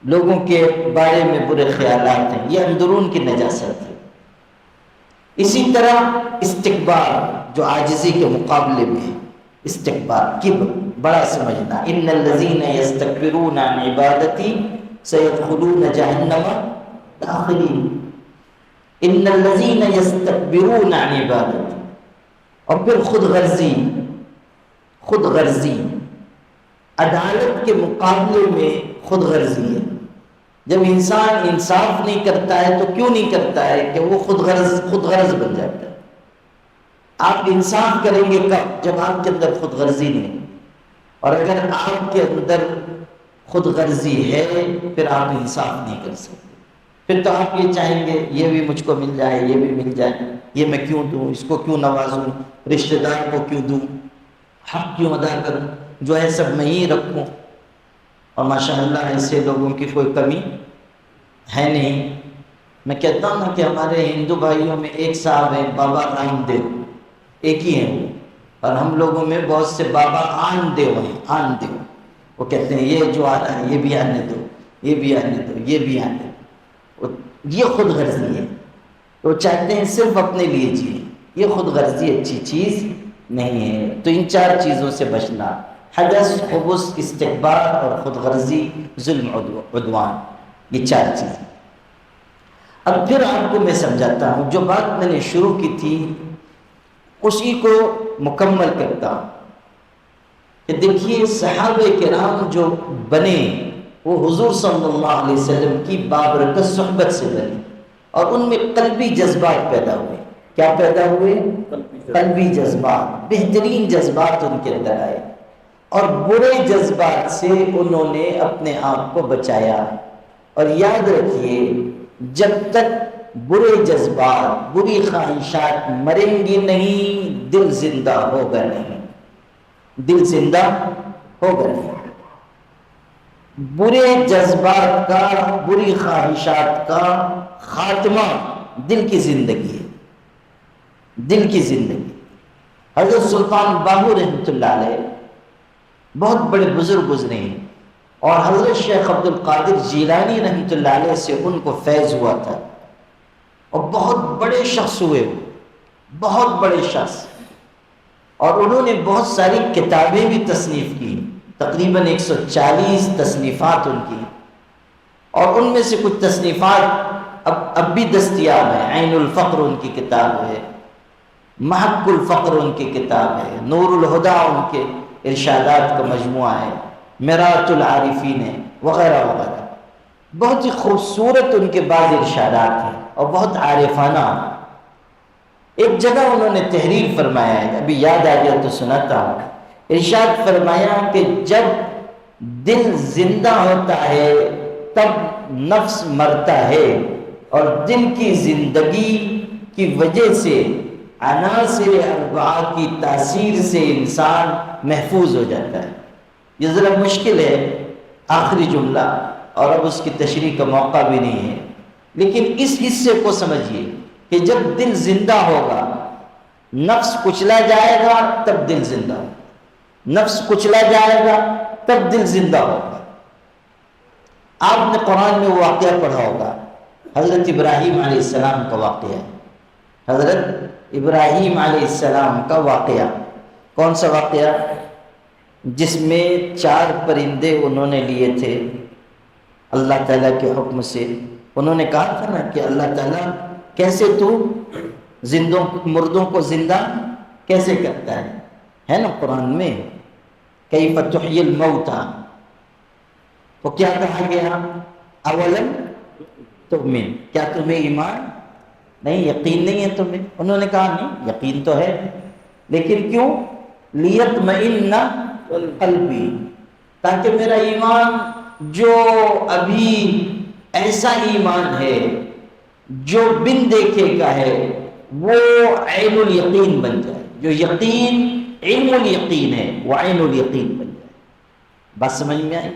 لوگوں کے بارے میں برے خیالات ہیں، یہ اندرون کی نجاست ہے۔ اسی طرح استکبار جو عاجزی کے مقابلے میں ہے، استکبار، کبر، بڑا سمجھنا۔ ان الذین یستکبرون عن عبادتی سیدخلون جہنم داخرین، ان الذین یستکبرون عن عبادتی۔ اور پھر خود غرضی، خود غرضی عدالت کے مقابلے میں خود غرضی ہے۔ جب انسان انصاف نہیں کرتا ہے تو کیوں نہیں کرتا ہے؟ کہ وہ خود غرض بن جاتا ہے۔ آپ انصاف کریں گے کب؟ جب آپ کے اندر خود غرضی نہیں، اور اگر آپ کے اندر خود غرضی ہے پھر آپ انصاف نہیں کر سکتے۔ پھر تو آپ یہ چاہیں گے یہ بھی مجھ کو مل جائے، یہ بھی مل جائے، یہ میں کیوں دوں، اس کو کیوں نوازوں، رشتہ دار کو کیوں دوں، حق کیوں ادا کروں، جو ہے سب میں ہی رکھوں۔ اور ماشاءاللہ ایسے لوگوں کی کوئی کمی ہے نہیں۔ میں کہتا ہوں نا کہ ہمارے ہندو بھائیوں میں ایک صاحب ہیں بابا رام دیو، ایک ہی ہیں وہ، اور ہم لوگوں میں بہت سے بابا آن دیو ہیں، آن دیو۔ وہ کہتے ہیں یہ جو آ رہا ہے یہ بھی آنے دو، یہ بھی آنے دو، یہ بھی آنے دو۔ یہ خود غرضی ہے، وہ چاہتے ہیں صرف اپنے لیے جیے، یہ خود غرضی اچھی چیز نہیں ہے۔ تو ان چار چیزوں سے بچنا، حدث، خبث، استکبار اور خود غرضی، ظلم، عدوان، یہ چار چیزیں۔ اب پھر آپ کو میں سمجھاتا ہوں، جو بات میں نے شروع کی تھی اسی کو مکمل کرتا ہوں کہ دیکھیے صحابہ کرام جو بنے وہ حضور صلی اللہ علیہ وسلم کی بابرکت صحبت سے بنے، اور ان میں قلبی جذبات پیدا ہوئے۔ کیا پیدا ہوئے؟ قلبی جذبات، بہترین جذبات ان کے اندر آئے، اور برے جذبات سے انہوں نے اپنے آپ کو بچایا۔ اور یاد رکھیے جب تک برے جذبات، بری خواہشات مریں گی نہیں، دل زندہ ہوگا نہیں، دل زندہ ہوگا نہیں۔ برے جذبات کا، بری خواہشات کا خاتمہ دل کی زندگی ہے، دل کی زندگی۔ حضرت سلطان باہو رحمۃ اللہ علیہ بہت بڑے بزرگ گزرے ہیں، اور حضرت شیخ عبد القادر جیلانی رحمۃ اللہ علیہ سے ان کو فیض ہوا تھا، اور بہت بڑے شخص ہوئے، بہت بڑے شخص، اور انہوں نے بہت ساری کتابیں بھی تصنیف کی، تقریباً 140 تصنیفات ان کی، اور ان میں سے کچھ تصنیفات اب بھی دستیاب ہیں۔ عین الفقر ان کی کتاب ہے، محق الفقر ان کی کتاب ہے، نور الہدیٰ ان کے ارشادات کا مجموعہ ہے، مرات العارفین ہے، وغیرہ وغیرہ۔ بہت ہی خوبصورت ان کے بعض ارشادات ہیں اور بہت عارفانہ۔ ایک جگہ انہوں نے تحریر فرمایا ہے، ابھی یاد آ گیا تو سناتا ہوں۔ ارشاد فرمایا کہ جب دل زندہ ہوتا ہے تب نفس مرتا ہے، اور دل کی زندگی کی وجہ سے عناصر اربعہ کی تاثیر سے انسان محفوظ ہو جاتا ہے۔ یہ ذرا مشکل ہے آخری جملہ، اور اب اس کی تشریح کا موقع بھی نہیں ہے، لیکن اس حصے کو سمجھیے کہ جب دل زندہ ہوگا، نفس کچلا جائے گا تب دل زندہ ہوگا، نفس کچلا جائے گا تب دل زندہ ہوگا۔ آپ نے قرآن میں وہ واقعہ پڑھا ہوگا، حضرت ابراہیم علیہ السلام کا واقعہ، حضرت ابراہیم علیہ السلام کا واقعہ۔ کون سا واقعہ؟ جس میں 4 پرندے انہوں نے لیے تھے اللہ تعالیٰ کے حکم سے۔ انہوں نے کہا تھا نا کہ اللہ تعالیٰ کیسے تو مردوں کو زندہ کیسے کرتا ہے نا قرآن میں، کیف تحیی الموتى، تو کیا کہا گیا؟ اولم تؤمن، کیا تمہیں ایمان نہیں یقین نہیں ہے تمہیں؟ انہوں نے کہا نہیں یقین تو ہے، لیکن کیوں؟ لیطمئن قلبی، تاکہ میرا ایمان جو ابھی ایسا ایمان ہے جو بن دیکھے کا ہے وہ عین الیقین بن جائے، جو یقین علم الیقین ہے وہ عین الیقین بن جائے۔ بات سمجھ میں آئی؟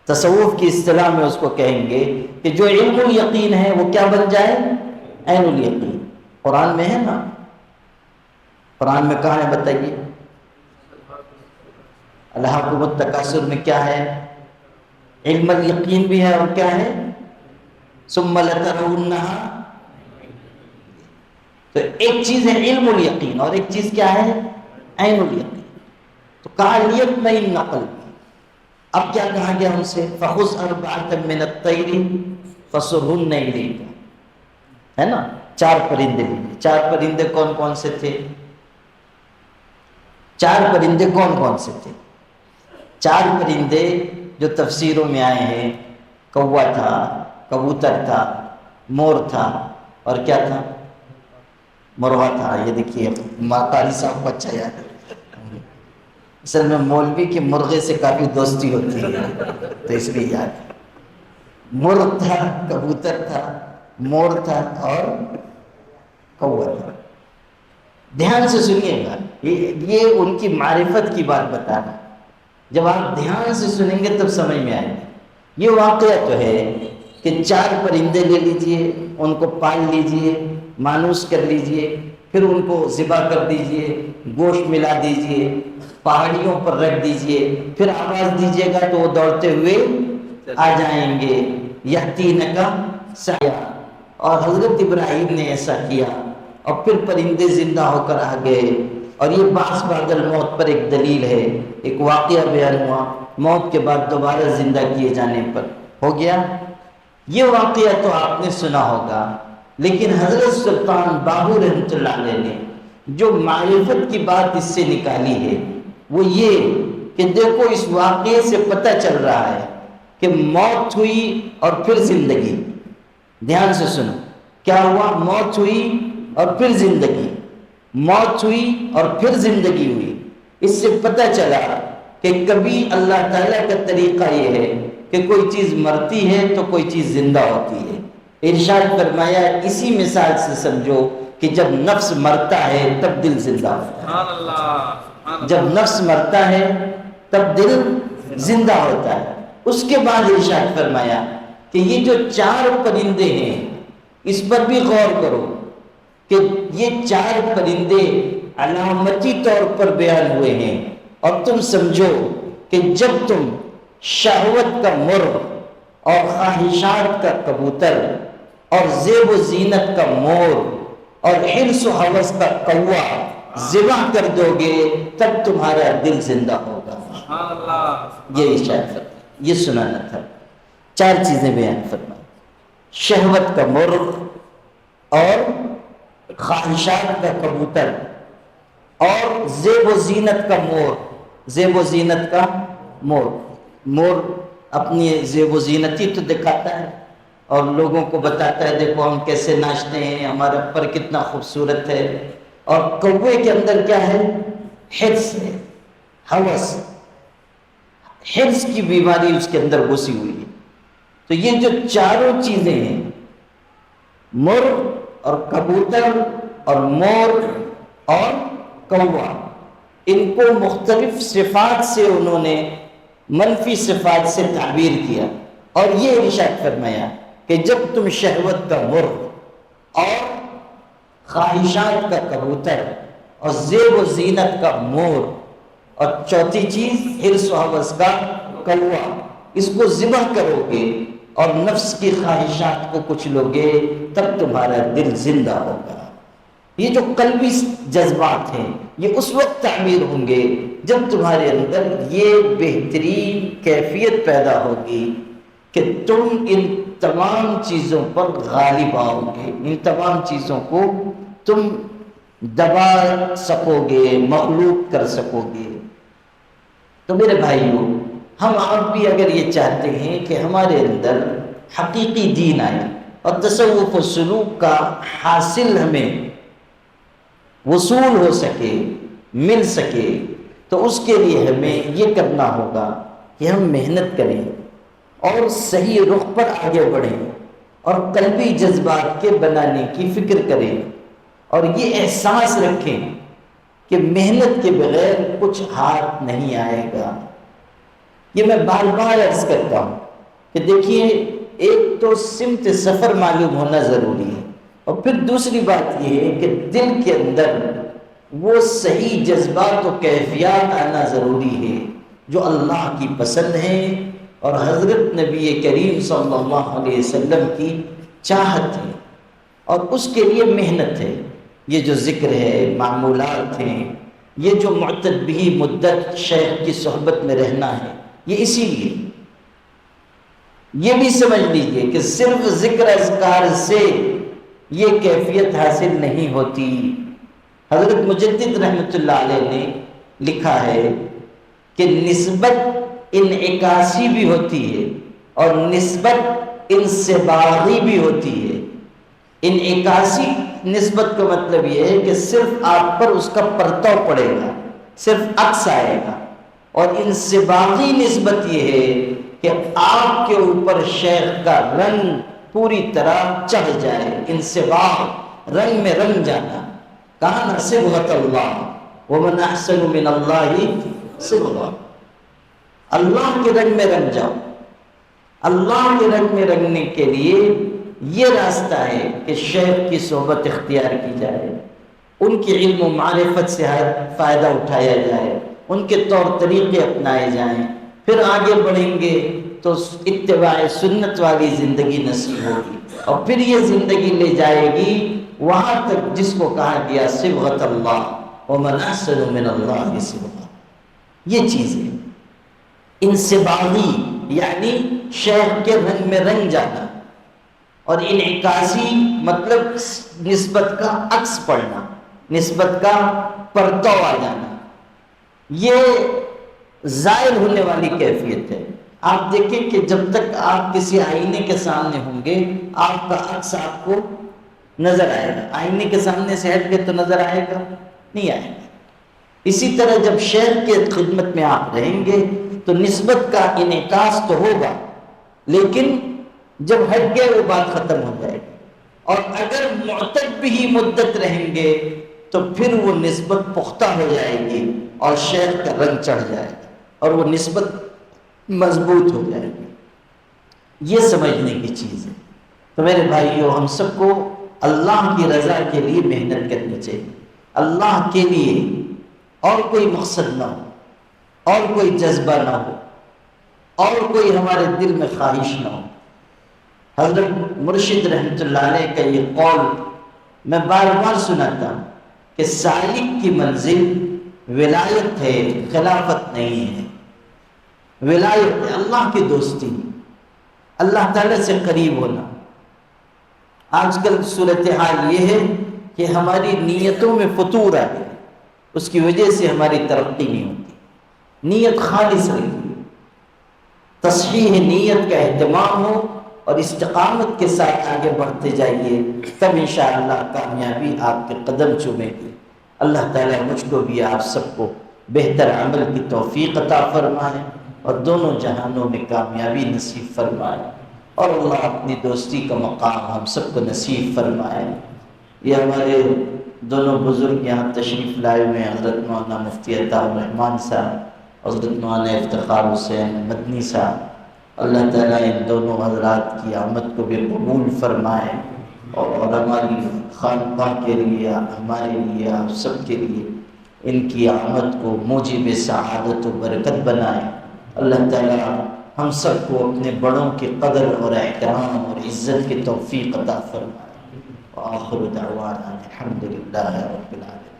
تصوف کی اصطلاح میں اس کو کہیں گے کہ جو علم الیقین ہے وہ کیا بن جائے؟ عین الیقین۔ قرآن میں ہے نا، قرآن میں کہاں ہے بتائیے؟ الہاکم التکاثر میں کیا ہے؟ علم الیقین بھی ہے اور کیا ہے؟ ثم لترونہا۔ تو ایک چیز ہے علم الیقین اور ایک چیز کیا ہے؟ عین الیقین۔ تو کہا لیطمئن قلبی۔ اب کیا کہا گیا ان سے؟ فخذ اربعۃ من الطیر فصرہن الیک، ہے نا؟ 4 پرندے لیے۔ 4 پرندے کون کون سے تھے؟ 4 پرندے کون کون سے تھے؟ 4 پرندے جو تفسیروں میں آئے ہیں، کوا تھا، کبوتر تھا، مور تھا، اور کیا تھا؟ مرغا تھا۔ یہ دیکھیے قاری صاحب کو اچھا یاد ہے۔ اصل میں مولوی کے مرغے سے کافی دوستی ہوتی ہے تو اس لیے یاد ہے۔ مرغ تھا، کبوتر تھا، مور تھا اور کوا تھا۔ دھیان سے سنیے گا، یہ ان کی معرفت کی بات بتانا، جب آپ دھیان سے سنیں گے تب سمجھ میں آئے گا۔ یہ واقعہ تو ہے کہ 4 پرندے لے لیجئے، ان کو پال لیجئے، مانوس کر لیجئے، پھر ان کو ذبح کر دیجئے، گوشت ملا دیجئے، پہاڑیوں پر رکھ دیجئے، پھر آواز دیجئے گا تو وہ دوڑتے ہوئے آ جائیں گے۔ یأتینک سعیا۔ اور حضرت ابراہیم نے ایسا کیا اور پھر پرندے زندہ ہو کر آ گئے۔ اور یہ بعث بعد الموت پر ایک دلیل ہے، ایک واقعہ بیان ہوا موت کے بعد دوبارہ زندہ کیے جانے پر، ہو گیا۔ یہ واقعہ تو آپ نے سنا ہوگا، لیکن حضرت سلطان باہو رحمۃ اللہ علیہ نے جو معرفت کی بات اس سے نکالی ہے وہ یہ کہ دیکھو اس واقعے سے پتہ چل رہا ہے کہ موت ہوئی اور پھر زندگی۔ دھیان سے سنو، کیا ہوا؟ موت ہوئی اور پھر زندگی، موت ہوئی اور پھر زندگی ہوئی۔ اس سے پتہ چلا کہ کبھی اللہ تعالیٰ کا طریقہ یہ ہے کہ کوئی چیز مرتی ہے تو کوئی چیز زندہ ہوتی ہے۔ ارشاد فرمایا اسی مثال سے سمجھو کہ جب نفس مرتا ہے تب دل زندہ ہوتا ہے، جب نفس مرتا ہے تب دل زندہ ہوتا ہے۔ اس کے بعد ارشاد فرمایا کہ یہ جو 4 پرندے ہیں اس پر بھی غور کرو کہ یہ 4 پرندے علامتی طور پر بیان ہوئے ہیں، اور تم سمجھو کہ جب تم شہوت کا مرغ اور خواہشات کا کبوتر اور زیب و زینت کا مور اور حرص و حوث کا کوا ذبح کر دو گے تب تمہارا دل زندہ ہوگا۔ یہ ارشاد فرمایا، یہ سنانا تھا۔ 4 چیزیں بیان فرمائی، شہوت کا مرغ اور خواہشات کا کبوتر اور زیب و زینت کا مور۔ زیب و زینت کا مور، مور اپنی زیب و زینتی تو دکھاتا ہے اور لوگوں کو بتاتا ہے دیکھو ہم کیسے ناچتے ہیں، ہمارا پر کتنا خوبصورت ہے۔ اور کوے کے اندر کیا ہے؟ حرص ہے، ہوس، حرص کی بیماری اس کے اندر گھسی ہوئی ہے۔ تو یہ جو 4 چیزیں ہیں، مرغ اور کبوتر اور مور اور کوا، ان کو مختلف صفات سے انہوں نے منفی صفات سے تعبیر کیا، اور یہ ارشاد فرمایا کہ جب تم شہوت کا مرغ اور خواہشات کا کبوتر اور زیب و زینت کا مور اور 4تھی چیز حرص و حوث کا کوا، اس کو ذبح کرو گے اور نفس کی خواہشات کو کچلو گے تب تمہارا دل زندہ ہوگا۔ یہ جو قلبی جذبات ہیں یہ اس وقت تعمیر ہوں گے جب تمہارے اندر یہ بہترین کیفیت پیدا ہوگی کہ تم ان تمام چیزوں پر غالب آؤ گے، ان تمام چیزوں کو تم دبا سکو گے، مغلوب کر سکو گے۔ تو میرے بھائیوں، ہم آپ بھی اگر یہ چاہتے ہیں کہ ہمارے اندر حقیقی دین آئے، اور تصوف و سلوک کا حاصل ہمیں وصول ہو سکے، مل سکے، تو اس کے لیے ہمیں یہ کرنا ہوگا کہ ہم محنت کریں اور صحیح رخ پر آگے بڑھیں اور قلبی جذبات کے بنانے کی فکر کریں اور یہ احساس رکھیں کہ محنت کے بغیر کچھ ہاتھ نہیں آئے گا۔ یہ میں بار بار عرض کرتا ہوں کہ دیکھیے، ایک تو سمت سفر معلوم ہونا ضروری ہے، اور پھر دوسری بات یہ ہے کہ دل کے اندر وہ صحیح جذبات و کیفیات آنا ضروری ہے جو اللہ کی پسند ہے اور حضرت نبی کریم صلی اللہ علیہ وسلم کی چاہت ہے، اور اس کے لیے محنت ہے۔ یہ جو ذکر ہے، معمولات ہیں، یہ جو معتد بھی مدت شیخ کی صحبت میں رہنا ہے، یہ اسی لیے۔ یہ بھی سمجھ لیجئے کہ صرف ذکر اذکار سے یہ کیفیت حاصل نہیں ہوتی۔ حضرت مجدد رحمۃ اللہ علیہ نے لکھا ہے کہ نسبت انعکاسی بھی ہوتی ہے اور نسبت انسباغی بھی ہوتی ہے۔ انعکاسی نسبت کا مطلب یہ ہے کہ صرف آپ پر اس کا پرتو پڑے گا، صرف عکس آئے گا، اور انسباغی نسبت یہ ہے کہ آپ کے اوپر شیخ کا رنگ پوری طرح چڑھ جائے۔ انسباغ، رنگ میں رنگ جانا۔ کہا نا صبغۃ اللہ ومن احسن من اللہ صبغہ، اللہ کے رنگ میں رنگ جاؤ۔ اللہ کے رنگ میں رنگنے کے لیے یہ راستہ ہے کہ شیخ کی صحبت اختیار کی جائے، ان کی علم و معرفت سے فائدہ اٹھایا جائے، ان کے طور طریقے اپنائے جائیں، پھر آگے بڑھیں گے تو اتباع سنت والی زندگی نصیب ہوگی، اور پھر یہ زندگی لے جائے گی وہاں تک جس کو کہا گیا صبغۃ اللہ ومن احسن من اللہ صبغہ۔ یہ چیز ہے انسباغی، یعنی شیخ کے رنگ میں رنگ جانا، اور انعکاسی مطلب نسبت کا عکس پڑنا، نسبت کا پرتو آ جانا۔ یہ زائل ہونے والی کیفیت ہے۔ آپ دیکھیں کہ جب تک آپ کسی آئینے کے سامنے ہوں گے، آپ کا عکس آپ کو نظر آئے گا۔ آئینے کے سامنے سے ہٹ گئے تو نظر آئے گا؟ نہیں آئے گا۔ اسی طرح جب شیخ کے خدمت میں آپ رہیں گے تو نسبت کا انعکاس تو ہوگا، لیکن جب ہٹ گئے وہ بات ختم ہو جائے گی، اور اگر معتد بھی مدت رہیں گے تو پھر وہ نسبت پختہ ہو جائے گی اور شیخ کا رنگ چڑھ جائے گا اور وہ نسبت مضبوط ہو جائے گی۔ یہ سمجھنے کی چیز ہے۔ تو میرے بھائیوں، ہم سب کو اللہ کی رضا کے لیے محنت کرنی چاہیے، اللہ کے لیے، اور کوئی مقصد نہ ہو، اور کوئی جذبہ نہ ہو، اور کوئی ہمارے دل میں خواہش نہ ہو۔ حضرت مرشد رحمۃ اللہ علیہ کا یہ قول میں بار بار سناتا ہوں کہ سالک کی منزل ولایت ہے، خلافت نہیں ہے۔ ولایت ہے اللہ کی دوستی، اللہ تعالیٰ سے قریب ہونا۔ آج کل صورتحال یہ ہے کہ ہماری نیتوں میں فتور آ گیا، اس کی وجہ سے ہماری ترقی نہیں ہوتی۔ نیت خالص رہی، تصحیح نیت کا اہتمام ہو اور استقامت کے ساتھ آگے بڑھتے جائیے، تب انشاءاللہ کامیابی آپ کے قدم چومے گی۔ اللہ تعالیٰ مجھ کو بھی آپ سب کو بہتر عمل کی توفیق عطا فرمائے اور دونوں جہانوں میں کامیابی نصیب فرمائے، اور اللہ اپنی دوستی کا مقام ہم سب کو نصیب فرمائے۔ یہ ہمارے دونوں بزرگ یہاں تشریف لائے ہوئے، حضرت مولانا مفتی عطا الرحمن صاحب، حضرت مولانا افتخار حسین مدنی صاحب، اللہ تعالیٰ ان دونوں حضرات کی آمد کو بھی قبول فرمائے، اور ہماری خانقاہ کے لیے، ہمارے لیے، آپ سب کے لیے ان کی آمد کو موجب سعادت و برکت بنائے۔ اللہ تعالیٰ ہم سب کو اپنے بڑوں کی قدر اور احترام اور عزت کی توفیق عطا فرمائے۔ وآخر دعوانا الحمدللہ رب العالمین۔